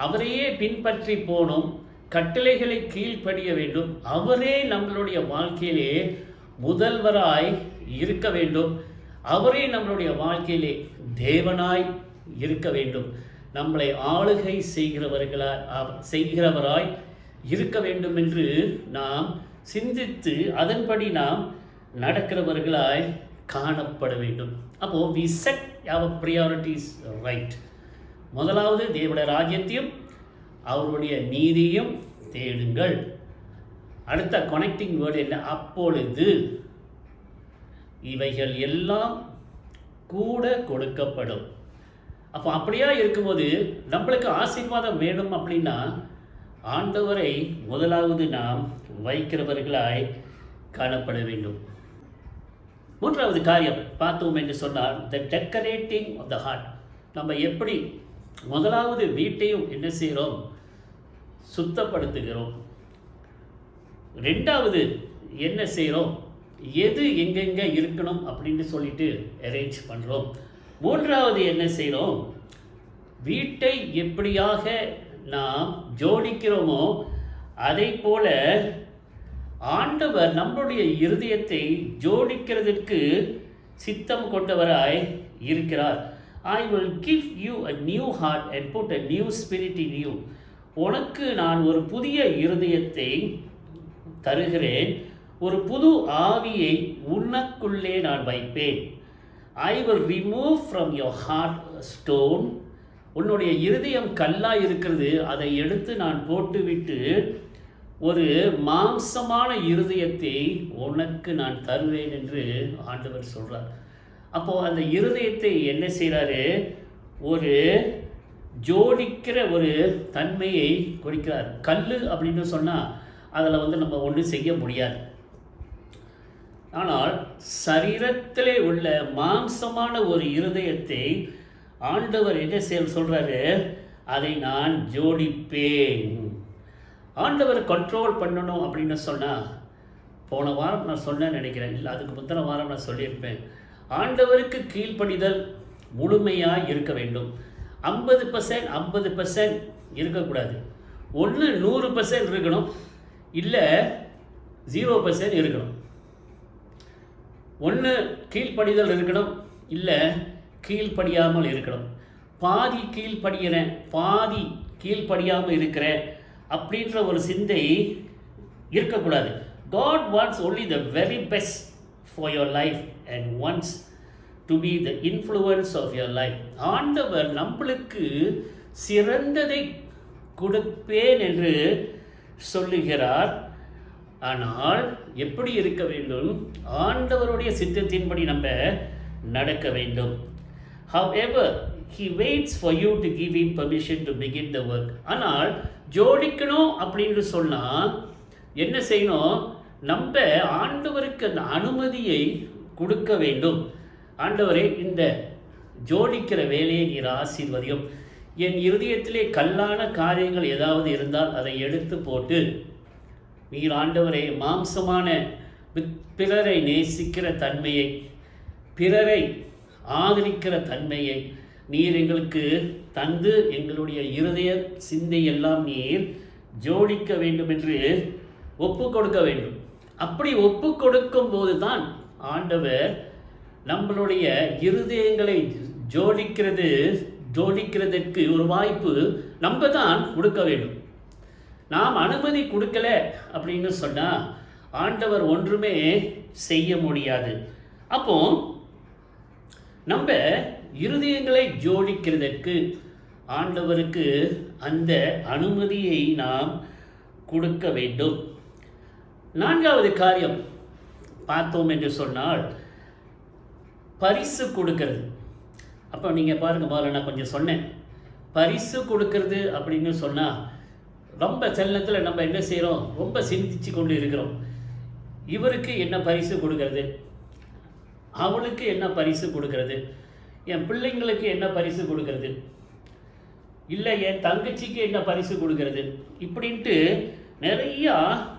அவரையே பின்பற்றி போகணும், கட்டளைகளை கீழ்ப்படிய வேண்டும், அவரே நம்மளுடைய வாழ்க்கையிலே முதல்வராய் இருக்க வேண்டும், அவரே நம்மளுடைய வாழ்க்கையிலே தேவனாய் இருக்க வேண்டும், நம்மளை ஆளுகை செய்கிறவராய் இருக்க வேண்டும் என்று நாம் சிந்தித்து அதன்படி நாம் நடக்கிறவர்களாய் காணப்பட வேண்டும். அப்போது we set our priorities right. முதலாவது தேவனுடைய ராஜ்யத்தையும் அவருடைய நீதியும் தேடுங்கள். அடுத்த கனெக்டிங் வேர்டு என்ன? அப்பொழுது இவைகள் எல்லாம் கூட கொடுக்கப்படும். அப்போ அப்படியா இருக்கும்போது நம்மளுக்கு ஆசீர்வாதம் வேணும் அப்படின்னா ஆண்டவரை முதலாவது நாம் வைக்கிறவர்களாய் காணப்பட வேண்டும். மூன்றாவது காரியம் பார்த்தோம் என்று சொன்னால் த டெக்கரேட்டிங் ஆஃப் த ஹார்ட். நம்ம எப்படி முதலாவது வீட்டையும் என்ன செய்கிறோம்? சுத்தப்படுத்துகிறோம். ரெண்டாவது என்ன செய்கிறோம்? எது எங்கெங்கே இருக்கணும் அப்படின்னு சொல்லிட்டு அரேஞ்ச் பண்ணுறோம். மூன்றாவது என்ன செய்கிறோம்? வீட்டை எப்படியாக நாம் ஜோடிக்கிறோமோ அதை போல ஆண்டவர் நம்முடைய இருதயத்தை ஜோடிக்கிறதுக்கு சித்தம் கொண்டவராய் இருக்கிறார். I will give you a new heart and put a new spirit in you. உனக்கு நான் ஒரு புதிய இருதயத்தை தருகிறேன், ஒரு புது ஆவியை உனக்குள்ளே நான் வைப்பேன். I will remove from your heart a stone. உன்னுடைய இருதயம் கல்லாக இருக்கிறது, அதை எடுத்து நான் போட்டுவிட்டு ஒரு மாம்சமான இருதயத்தை உனக்கு நான் தருவேன் என்று ஆண்டவர் சொல்கிறார். அப்போது அந்த இருதயத்தை என்ன செய்கிறாரு? ஒரு ஜோடிக்கிற ஒரு தன்மையை கொடுக்கிறார். கல் அப்படின்னு சொன்னால் அதில் நம்ம ஒன்றும் செய்ய முடியாது. ஆனால் சரீரத்திலே உள்ள மாம்சமான ஒரு இருதயத்தை ஆண்டவர் என்ன சொல்கிறாரு? அதை நான் ஜோடிப்பேன். ஆண்டவர் கண்ட்ரோல் பண்ணணும் அப்படின்னு சொன்னால், போன வாரம் நான் சொன்னேன்னு நினைக்கிறேன், இல்லை அதுக்கு முந்தின வாரம் நான் சொல்லியிருப்பேன், ஆண்டவருக்கு கீழ்ப்படிதல் முழுமையாக இருக்க வேண்டும். 50% 50% இருக்கக்கூடாது. ஒன்று 100% இருக்கணும், இல்லை 0% இருக்கணும். ஒன்று கீழ்ப்படிதல் இருக்கணும், இல்லை கீழ்ப்படியாமல் இருக்கணும். பாதி கீழ்ப்படுகிறேன், பாதி கீழ்ப்படியாமல் இருக்கிறேன் அப்படின்ற ஒரு சிந்தை இருக்கக்கூடாது. God wants only the very best for your life and wants to be the influence of your life. ஆண்டவர் நம்மளுக்கு சிறந்ததை கொடுப்பேன் என்று சொல்லுகிறார். ஆனால் எப்படி இருக்க வேண்டும்? ஆண்டவருடைய சித்தத்தின்படி நம்ம நடக்க வேண்டும். However, he waits for you to give him permission to begin the work. ஆனால் ஜோடிக்கணும் அப்படின்னு சொன்னால் என்ன செய்யணும்? நம்ம ஆண்டவருக்கு அந்த அனுமதியை கொடுக்க வேண்டும். ஆண்டவரே, இந்த ஜோடிக்கிற வேலையை நீர் ஆசீர்வதியும். என் இருதயத்திலே கல்லான காரியங்கள் ஏதாவது இருந்தால் அதை எடுத்து போட்டு நீர் ஆண்டவரே மாம்சமான பிறரை நேசிக்கிற தன்மையை, பிறரை ஆதரிக்கிற தன்மையை நீர் எங்களுக்கு தந்து எங்களுடைய இருதய சிந்தையெல்லாம் நீர் ஜோடிக்க வேண்டும் என்று ஒப்பு கொடுக்க வேண்டும். அப்படி ஒப்பு கொடுக்கும் போது தான் ஆண்டவர் நம்மளுடைய இருதயங்களை ஜோடிக்கிறதற்கு ஒரு வாய்ப்பு நம்ம தான் கொடுக்க வேண்டும். நாம் அனுமதி கொடுக்கல அப்படின்னு சொன்னால் ஆண்டவர் ஒன்றுமே செய்ய முடியாது. அப்போ நம்ம இருதயங்களை ஜோடிக்கிறதற்கு ஆண்டவருக்கு அந்த அனுமதியை நாம் கொடுக்க வேண்டும். நான்காவது காரியம் பார்த்தோம் என்று சொன்னால் பரிசு கொடுக்கிறது. அப்போ நீங்கள் பாருங்கள், முதல்ல நான் கொஞ்சம் சொன்னேன், பரிசு கொடுக்கறது அப்படின்னு சொன்னால் ரொம்ப செல்லத்தில் நம்ம என்ன செய்கிறோம்? ரொம்ப சிந்திச்சு கொண்டு இருக்கிறோம். இவருக்கு என்ன பரிசு கொடுக்கறது, அவளுக்கு என்ன பரிசு கொடுக்கறது, என் பிள்ளைங்களுக்கு என்ன பரிசு கொடுக்கறது, இல்லை என் தங்கச்சிக்கு என்ன பரிசு கொடுக்கறது, இப்படின்ட்டு நிறையா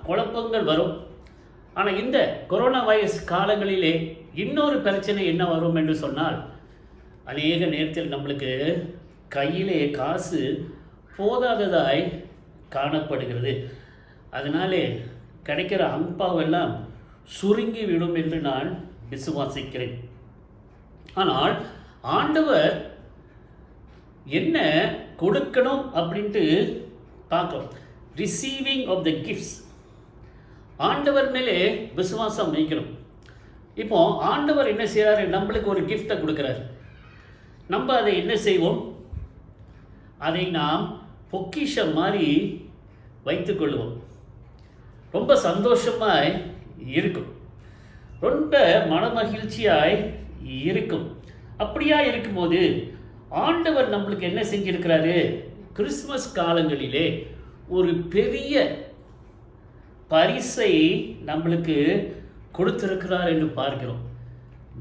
குழப்பங்கள் வரும். ஆனால் இந்த கொரோனா வைரஸ் காலங்களிலே இன்னொரு பிரச்சனை என்ன வரும் என்று சொன்னால், அநேக நேரத்தில் நம்மளுக்கு கையிலே காசு போதாததாய் காணப்படுகிறது. அதனாலே கிடைக்கிற அம்பாவெல்லாம் சுருங்கி விடும் என்று நான் விசுவாசிக்கிறேன். ஆனால் ஆண்டவர் என்ன கொடுக்கணும் அப்படின்ட்டு பார்க்கணும். ரிசீவிங் ஆஃப் த கிஃப்ட்ஸ், ஆண்டவர் மேலே விசுவாசம் வைக்கணும். இப்போ ஆண்டவர் என்ன செய்கிறாரு? நம்மளுக்கு ஒரு கிஃப்டை கொடுக்குறாரு. நம்ம அதை என்ன செய்வோம்? அதை நாம் பொக்கிஷம் மாதிரி வைத்துக்கொள்வோம். ரொம்ப சந்தோஷமாய் இருக்கும், ரொம்ப மனமகிழ்ச்சியாய் இருக்கும். அப்படியா இருக்கும்போது ஆண்டவர் நம்மளுக்கு என்ன செஞ்சிருக்கிறாரு? கிறிஸ்துமஸ் காலங்களிலே ஒரு பெரிய பரிசை நம்மளுக்கு கொடுத்திருக்கிறார் என்று பார்க்கிறோம்.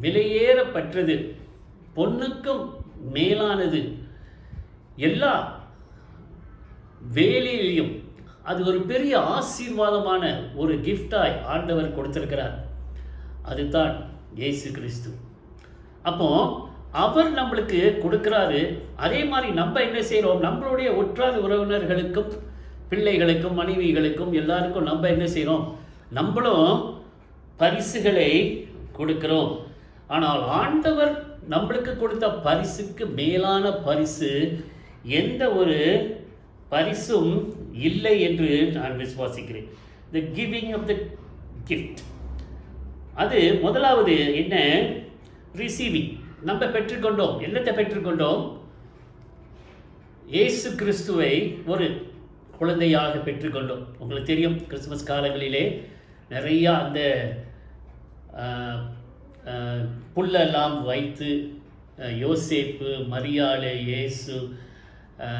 விலையேறப்பட்டது, பொன்னுக்கும் மேலானது, எல்லா வேலையிலையும் அது ஒரு பெரிய ஆசீர்வாதமான ஒரு கிஃப்டாய் ஆண்டவர் கொடுத்திருக்கிறார். அதுதான் இயேசு கிறிஸ்து. அப்போ அவர் நம்மளுக்கு கொடுக்குறாரு. அதே மாதிரி நம்ம என்ன செய்கிறோம்? நம்மளுடைய உற்றார் உறவினர்களுக்கும் பிள்ளைகளுக்கும் மனைவிகளுக்கும் எல்லாருக்கும் நம்ம என்ன செய்கிறோம்? நம்மளும் பரிசுகளை கொடுக்கிறோம். ஆனால் ஆண்டவர் நம்மளுக்கு கொடுத்த பரிசுக்கு மேலான பரிசு எந்த ஒரு பரிசும் இல்லை என்று நான் விசுவாசிக்கிறேன். The giving of the gift, அது முதலாவது என்ன? ரிசீவிங். நம்ம பெற்றுக்கொண்டோம். என்னத்தை பெற்றுக்கொண்டோம்? இயேசு கிறிஸ்துவை ஒரு குழந்தையாக பெற்றுக்கொண்டோம். உங்களுக்கு தெரியும், கிறிஸ்துமஸ் காலங்களிலே நிறையா அந்த புல்லெல்லாம் வைத்து யோசேப்பு, மரியாளை, இயேசு,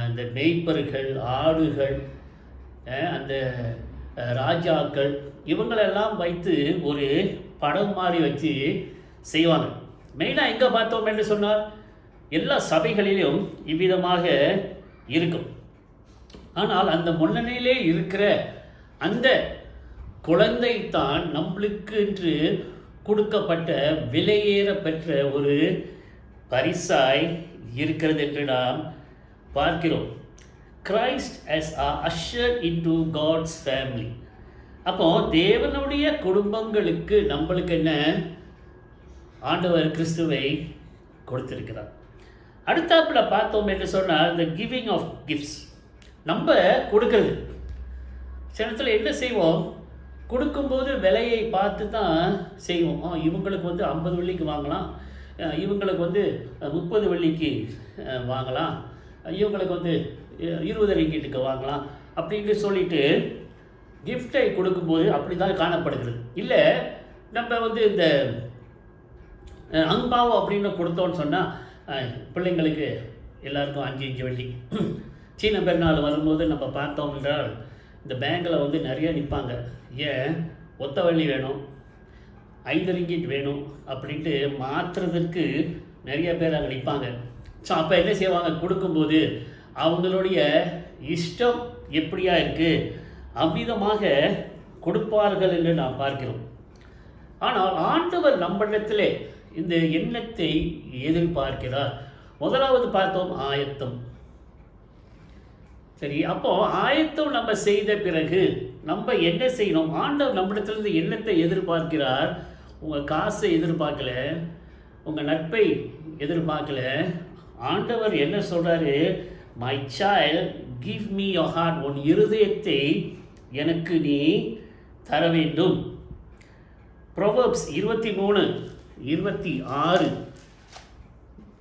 அந்த மேய்ப்பர்கள், ஆடுகள், அந்த ராஜாக்கள், இவங்களெல்லாம் வைத்து ஒரு படம் மாதிரி வச்சு செய்வாங்க. மெயினாக எங்கே பார்த்தோம் என்று சொன்னால் எல்லா சபைகளிலும் இவ்விதமாக இருக்கும். ஆனால் அந்த முன்னணியிலே இருக்கிற அந்த குழந்தை தான் நம்மளுக்கு என்று கொடுக்கப்பட்ட விலையேற பெற்ற ஒரு பரிசாய் இருக்கிறது என்று நாம் பார்க்கிறோம். Christ as are ushered into God's family. அப்போ தேவனுடைய குடும்பங்களுக்கு நம்மளுக்கு என்ன? ஆண்டவர் கிறிஸ்துவை கொடுத்திருக்கிறார். அடுத்தாப்புல பார்த்தோம் என்று சொன்னால் the giving of gifts. நம்ம கொடுக்கறது. சில இடத்துல என்ன செய்வோம்? கொடுக்கும்போது விலையை பார்த்து தான் செய்வோம். இவங்களுக்கு வந்து 50 வெள்ளிக்கு வாங்கலாம், இவங்களுக்கு வந்து 30 வெள்ளிக்கு வாங்கலாம், இவங்களுக்கு வந்து 20 ரிங்கிட்டுக்கு வாங்கலாம் அப்படின்னு சொல்லிட்டு கிஃப்டை கொடுக்கும்போது அப்படி தான் காணப்படுகிறது. இல்லை நம்ம வந்து இந்த அங்பாவோ அப்படின்னு கொடுத்தோன்னு சொன்னால் பிள்ளைங்களுக்கு எல்லாருக்கும் 5 வெள்ளி. சீன பெருநாள் வரும்போது நம்ம பார்த்தோம் என்றால் இந்த பேங்கில் வந்து நிறைய நிற்பாங்க. ஏன்? ஒத்த வெள்ளி வேணும், 5 ரிங்கிட் வேணும் அப்படின்ட்டு மாற்றுறதுக்கு நிறைய பேர் அங்கே நிற்பாங்க. ஸோ அப்போ என்ன செய்வாங்க? கொடுக்கும்போது அவங்களுடைய இஷ்டம் எப்படியா இருக்குது அவ்விதமாக கொடுப்பார்கள் என்று நாம் பார்க்கிறோம். ஆனால் ஆண்டவர் நம்மிடத்திலே இந்த எண்ணத்தை எதிர்பார்க்கிறார். முதலாவது பார்த்தோம் ஆயத்தம். சரி, அப்போ ஆயத்தம் நம்ம செய்த பிறகு நம்ம என்ன செய்யணும்? ஆண்டவர் நம்மிடத்திலிருந்து எண்ணத்தை எதிர்பார்க்கிறார். உங்கள் காசை எதிர்பார்க்கல, உங்கள் நட்பை எதிர்பார்க்கல. ஆண்டவர் என்ன சொல்கிறாரு? My child, give me your heart. உன் இருதயத்தை எனக்கு நீ தர வேண்டும். ப்ரோவர்ப்ஸ் 23:26.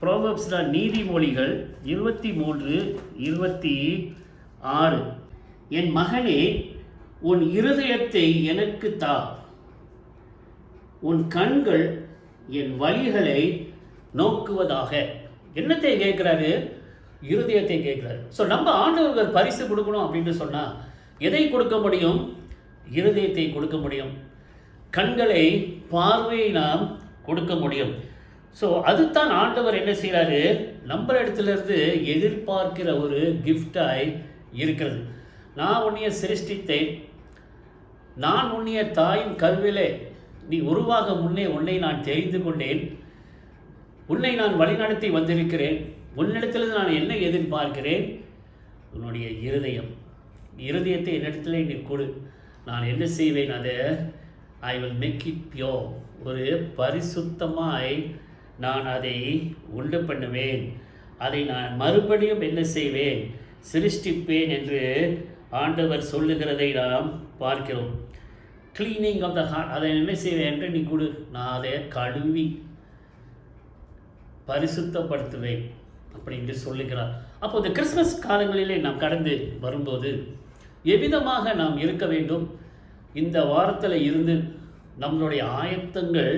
ப்ரோவர்ப்ஸ் தான் நீதிமொழிகள் 23:26. என் மகனே, உன் இருதயத்தை எனக்கு தா, உன் கண்கள் என் வழிகளை நோக்குவதாக. என்னத்தை கேட்குறாரு? இருதயத்தை கேட்குறாரு. ஸோ நம்ம ஆண்டவர்கள் பரிசு கொடுக்கணும் அப்படின்னு சொன்னால் எதை கொடுக்க முடியும்? இருதயத்தை கொடுக்க முடியும். கண்களை, பார்வையை நாம் கொடுக்க முடியும். ஸோ அதுதான் ஆண்டவர் என்ன செய்கிறாரு? நம்ம இடத்துலேருந்து எதிர்பார்க்கிற ஒரு கிஃப்டாய் இருக்கிறது. நான் உன்னைய சிருஷ்டித்தேன், நான் உன்னைய தாயின் கருவிலே நீ உருவாக முன்னே உன்னை நான் தெரிந்து கொண்டேன், உன்னை நான் வழிநடத்தி வந்திருக்கிறேன். உன்னிடத்தில் நான் என்ன எதிர்பார்க்கிறேன்? உன்னுடைய இருதயம். இருதயத்தை என்னிடத்துல நீ கொடு. நான் என்ன செய்வேன்? அதை I will make it pure. ஒரு பரிசுத்தமாய் நான் அதை உண்டு பண்ணுவேன். அதை நான் மறுபடியும் என்ன செய்வேன்? சிருஷ்டிப்பேன் என்று ஆண்டவர் சொல்லுகிறதை நாம் பார்க்கிறோம். Cleaning of the heart. அதை என்ன செய்வேன் என்று நீ கொடு. நான் அதை கழுவி பரிசுத்தப்படுத்துவேன் அப்படின்னு சொல்லுகிறார். அப்போ இந்த கிறிஸ்மஸ் காலங்களிலே நாம் கடந்து வரும்போது எவ்விதமாக நாம் இருக்க வேண்டும்? இந்த வாரத்தில் இருந்து நம்மளுடைய ஆயத்தங்கள்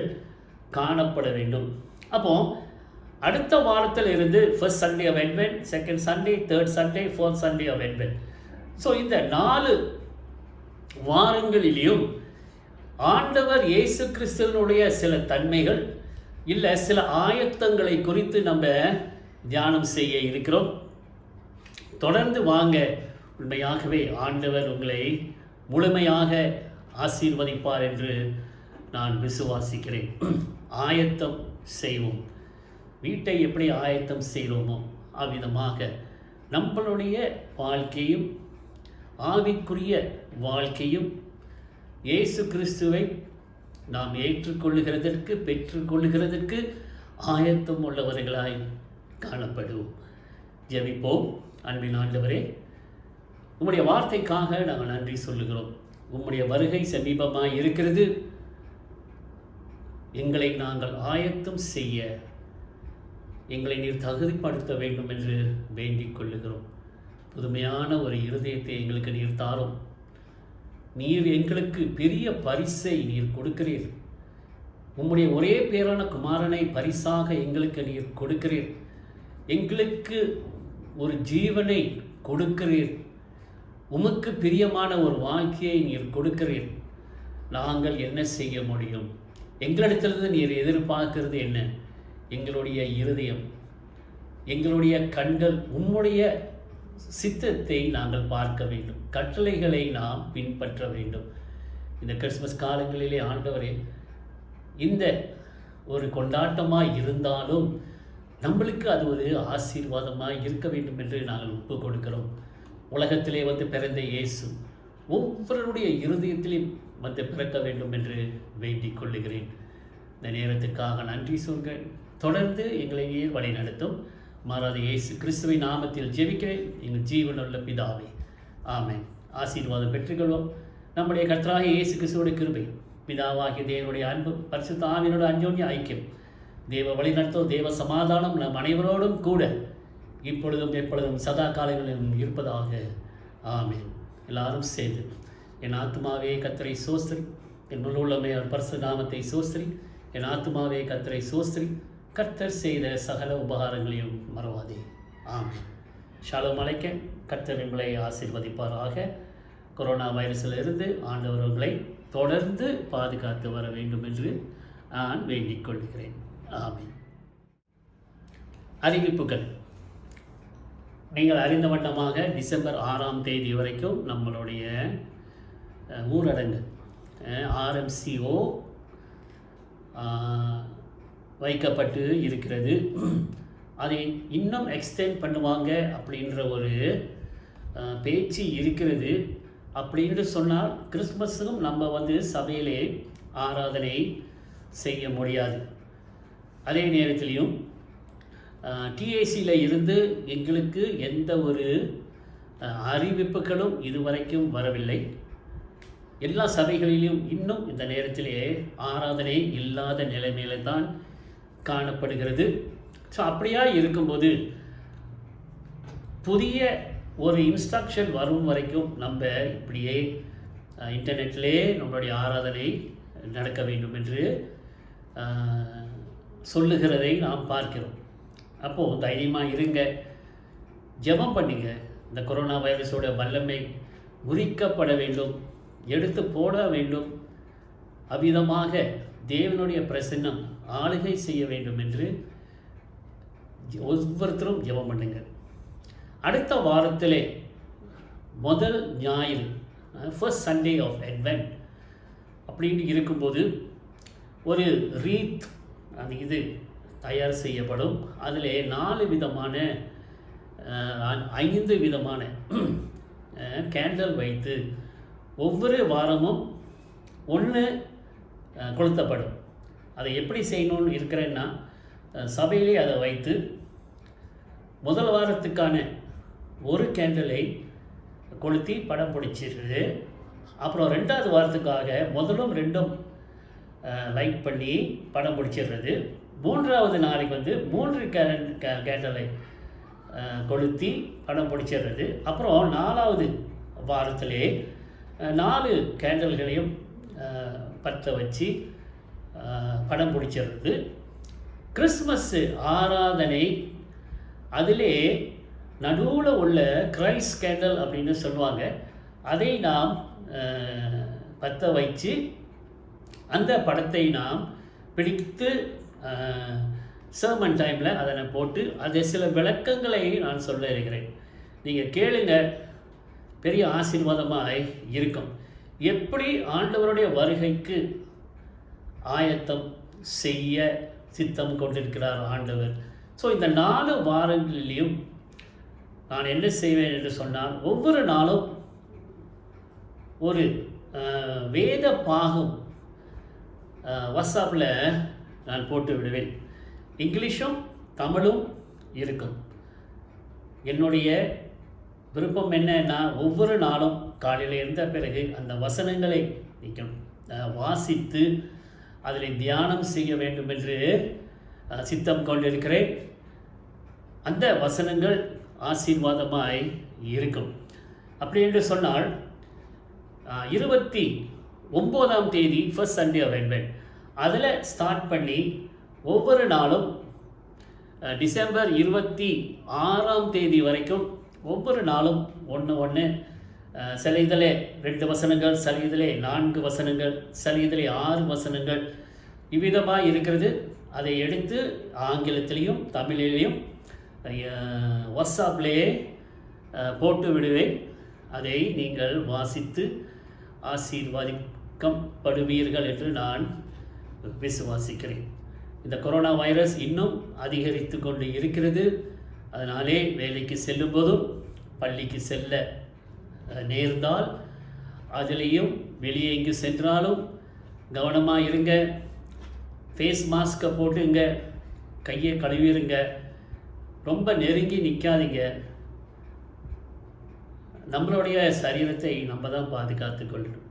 காணப்பட வேண்டும். அப்போ அடுத்த வாரத்தில் இருந்து first Sunday of Advent, second Sunday, third Sunday, fourth Sunday of Advent. So இந்த 4 வாரங்களிலேயும் ஆண்டவர் இயேசு கிறிஸ்துவனுடைய சில தன்மைகள் இல்லை சில ஆயத்தங்களை குறித்து நம்ம தியானம் செய்ய இருக்கிறோம். தொடர்ந்து வாங்க. உண்மையாகவே ஆண்டவர் உங்களை முழுமையாக ஆசீர்வதிப்பார் என்று நான் விசுவாசிக்கிறேன். ஆயத்தம் செய்வோம். வீட்டை எப்படி ஆயத்தம் செய்கிறோமோ அவ்விதமாக நம்மளுடைய வாழ்க்கையும் ஆவிக்குரிய வாழ்க்கையும் இயேசு கிறிஸ்துவை நாம் ஏற்றுக்கொள்ளுகிறதற்கு பெற்றுக்கொள்ளுகிறதற்கு ஆயத்தம் உள்ளவர்களாய் காணப்படுவோம். ஜெபிப்போம். அன்பின் ஆண்டவரே, உம்முடைய வார்த்தைக்காக நாங்கள் நன்றி சொல்லுகிறோம். உம்முடைய வருகை சமீபமாக இருக்கிறது. எங்களை நாங்கள் ஆயத்தம் செய்ய எங்களை நீர் தகுதிப்படுத்த வேண்டும் என்று வேண்டிக் கொள்ளுகிறோம். புதுமையான ஒரு இருதயத்தை எங்களுக்கு நீர் தாரும். நீர் எங்களுக்கு பெரிய பரிசை நீர் கொடுக்கிறீர். உம்முடைய ஒரே பேரான குமாரனை பரிசாக எங்களுக்கு நீர் கொடுக்கிறீர். எங்களுக்கு ஒரு ஜீவனை கொடுக்கிறீர். உமக்கு பிரியமான ஒரு வாழ்க்கையை நீர் கொடுக்கிறீர். நாங்கள் என்ன செய்ய முடியும்? எங்களிடத்திலிருந்து நீர் எதிர்பார்க்கிறது என்ன? எங்களுடைய இருதயம், எங்களுடைய கண்கள் உம்முடைய சித்தத்தை நாங்கள் பார்க்க வேண்டும். கட்டளைகளை நாம் பின்பற்ற வேண்டும். இந்த கிறிஸ்மஸ் காலங்களிலே ஆண்டவரே, இந்த ஒரு கொண்டாட்டமாக இருந்தாலும் நம்மளுக்கு அது ஒரு ஆசீர்வாதமாக இருக்க வேண்டும் என்று நாங்கள் ஒப்பு கொடுக்கிறோம். உலகத்திலே வந்து பிறந்த இயேசு ஒவ்வொருடைய இருதயத்திலும் வந்து பிறக்க வேண்டும் என்று வேண்டிக் கொள்ளுகிறேன். இந்த நேரத்துக்காக நன்றி சொல்க. தொடர்ந்து எங்களை நீர் வழி நடத்தும். மாறாத இயேசு கிறிஸ்துவின் நாமத்தில் ஜெபிக்கிறேன் எங்கள் ஜீவனுள்ள பிதாவே, ஆமென். ஆசீர்வாதம் பெற்றுக்கொள்வோம். நம்முடைய கர்த்தராகிய இயேசு கிறிஸ்துவோட கிருபை, பிதாவாகிய தேவனுடைய அன்பு, பரிசுத்த ஆவியோட அன்யோன்ய ஐக்கியம், தேவ வழிநடத்தோ தேவ சமாதானம் நம் அனைவரோடும் கூட இப்பொழுதும் எப்பொழுதும் சதா காலங்களிலும் இருப்பதாக. ஆமென். எல்லாரும் சேர்ந்து என் ஆத்துமாவே கர்த்தரை சோஸ்திரி, என் முழுள்ளமே பரிசுத்த நாமத்தை சோஸ்திரி, என் ஆத்துமாவே கர்த்தரை சோஸ்திரி, கர்த்தர் செய்த சகல உபகாரங்களையும் மறவாதே. ஆமென். ஷாலோம் அலைக்கம். கர்த்தர் உங்களை ஆசீர்வதிப்பாராக. கொரோனா வைரஸில் இருந்து ஆண்டவர் உங்களை தொடர்ந்து பாதுகாத்து வர வேண்டும் என்று நான் வேண்டிக் கொள்கிறேன். ஆமென். அறிவிப்புகள். நீங்கள் அறிந்த வண்ணமாக டிசம்பர் 6ஆம் தேதி வரைக்கும் நம்மளுடைய ஊரடங்கு RMCO வைக்கப்பட்டு இருக்கிறது. அதை இன்னும் எக்ஸ்டெண்ட் பண்ணுவாங்க அப்படின்ற ஒரு பேச்சு இருக்கிறது. அப்படின்னு சொன்னால் கிறிஸ்மஸும் நம்ம வந்து சபையிலே ஆராதனை செய்ய முடியாது. அதே நேரத்திலையும் TACயில் இருந்து எங்களுக்கு எந்த ஒரு அறிவிப்புகளும் இதுவரைக்கும் வரவில்லை. எல்லா சபைகளிலும் இன்னும் இந்த நேரத்திலே ஆராதனை இல்லாத நிலைமையில தான் காணப்படுகிறது. ஸோ அப்படியா இருக்கும்போது புதிய ஒரு இன்ஸ்ட்ரக்ஷன் வரும் வரைக்கும் நம்ம இப்படியே இன்டர்நெட்லே நம்மளுடைய ஆராதனை நடக்க வேண்டும் என்று சொல்லுகிறதை நாம் பார்க்கிறோம். அப்போது தைரியமாக இருங்க, ஜெபம் பண்ணுங்க. இந்த கொரோனா வைரஸோட வல்லமை முறிக்கப்பட வேண்டும், எடுத்து போட வேண்டும். அவ்விதமாக தேவனுடைய பிரசன்னம் ஆளுகை செய்ய வேண்டும் என்று ஒவ்வொருத்தரும் ஜெபம் பண்ணுங்க. அடுத்த வாரத்திலே முதல் ஞாயிறு, ஃபர்ஸ்ட் சண்டே ஆஃப் அட்வென்ட் அப்படின்னு இருக்கும்போது ஒரு ரீத் அந்த இது தயார் செய்யப்படும். அதில் 4 விதமான 5 விதமான கேண்டல் வைத்து ஒவ்வொரு வாரமும் ஒன்று கொளுத்தப்படும். அதை எப்படி செய்யணும்னு இருக்கிறேன்னா, சபையிலே அதை வைத்து முதல் வாரத்துக்கான ஒரு கேண்டலை கொளுத்தி படம் பிடிச்சிருது. அப்புறம் 2வது வாரத்துக்காக முதலும் 2ம் லைட் பண்ணி படம் பிடிச்சிடுறது. 3வது நாளைக்கு வந்து 3 கேண்டலை கொளுத்தி படம் பிடிச்சிடுறது. அப்புறம் 4வது வாரத்திலே 4 கேண்டல்களையும் பற்ற வச்சு படம் பிடிச்சிடுறது. கிறிஸ்மஸ் ஆராதனை அதிலே நடுவில் உள்ள கிரைஸ்ட் கேண்டல் அப்படின்னு சொல்லுவாங்க. அதை நாம் பற்ற வைத்து அந்த படத்தை நாம் பிடித்து சர்மன் டைமில் அதனை போட்டு அதை சில விளக்கங்களை நான் சொல்ல இருக்கிறேன். நீங்கள் கேளுங்க, பெரிய ஆசீர்வாதமாக இருக்கும். எப்படி ஆண்டவருடைய வருகைக்கு ஆயத்தம் செய்ய சித்தம் கொண்டிருக்கிறார் ஆண்டவர். ஸோ இந்த 4 வாரங்களிலும் நான் என்ன செய்வேன் என்று சொன்னால், ஒவ்வொரு நாளும் ஒரு வேத பாகம் வாட்ஸ்அப்பில் நான் போட்டு விடுவேன். இங்கிலீஷும் தமிழும் இருக்கும். என்னுடைய விருப்பம் என்னன்னா, ஒவ்வொரு நாளும் காலையில் இருந்த பிறகு அந்த வசனங்களை வாசித்து அதில் தியானம் செய்ய வேண்டும் என்று சித்தம் கொண்டிருக்கிறேன். அந்த வசனங்கள் ஆசீர்வாதமாய் இருக்கும். அப்படி என்று சொன்னால் 29ஆம் தேதி ஃபர்ஸ்ட் சண்டே அவைன்மெண்ட் அதில் ஸ்டார்ட் பண்ணி ஒவ்வொரு நாளும் டிசம்பர் 26ஆம் தேதி வரைக்கும் ஒவ்வொரு நாளும் ஒன்று சில இதில் 2 வசனங்கள், சில இதில் 4 வசனங்கள், சில இதில் 6 வசனங்கள் இவ்விதமாக இருக்கிறது. அதை எடுத்து ஆங்கிலத்திலையும் தமிழிலையும் வாட்ஸ்அப்லேயே போட்டு விடுவேன். அதை நீங்கள் வாசித்து ஆசீர்வதிக்கப்படுவீர்கள் என்று நான் விசுவாசிக்கிறேன். இந்த கொரோனா வைரஸ் இன்னும் அதிகரித்து கொண்டு இருக்கிறது. அதனாலே வேலைக்கு செல்லும் போதும் பள்ளிக்கு செல்ல நேர்ந்தால் அதிலேயும் வெளியே எங்கு சென்றாலும் கவனமாக இருங்க. ஃபேஸ் மாஸ்கை போட்டுங்க, கையை கழுவிடுங்க, ரொம்ப நெருங்கி நிற்காதீங்க. நம்மளுடைய சரீரத்தை நம்ம தான் பாதுகாத்து கொள்ளணும்.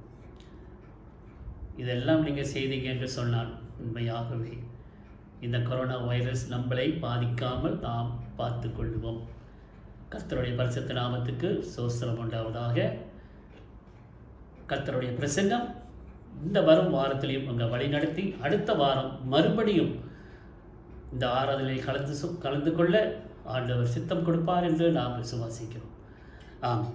இதெல்லாம் நீங்கள் செய்தீங்க என்று சொன்னால் உண்மையாகவே இந்த கொரோனா வைரஸ் நம்மளை பாதிக்காமல் நாம் பார்த்து கொள்வோம். கர்த்தருடைய பரிசுத்த நாமத்துக்கு ஸ்தோத்திரம் உண்டாவதாக. கர்த்தருடைய பிரசன்னம் இந்த வரும் வாரத்திலையும் உங்கள் வழி நடத்தி அடுத்த வாரம் மறுபடியும் இந்த ஆராதனையில் கலந்து கொள்ள ஆண்டவர் சித்தம் கொடுப்பார் என்று நாம் விசுவாசிக்கிறோம். ஆமாம்.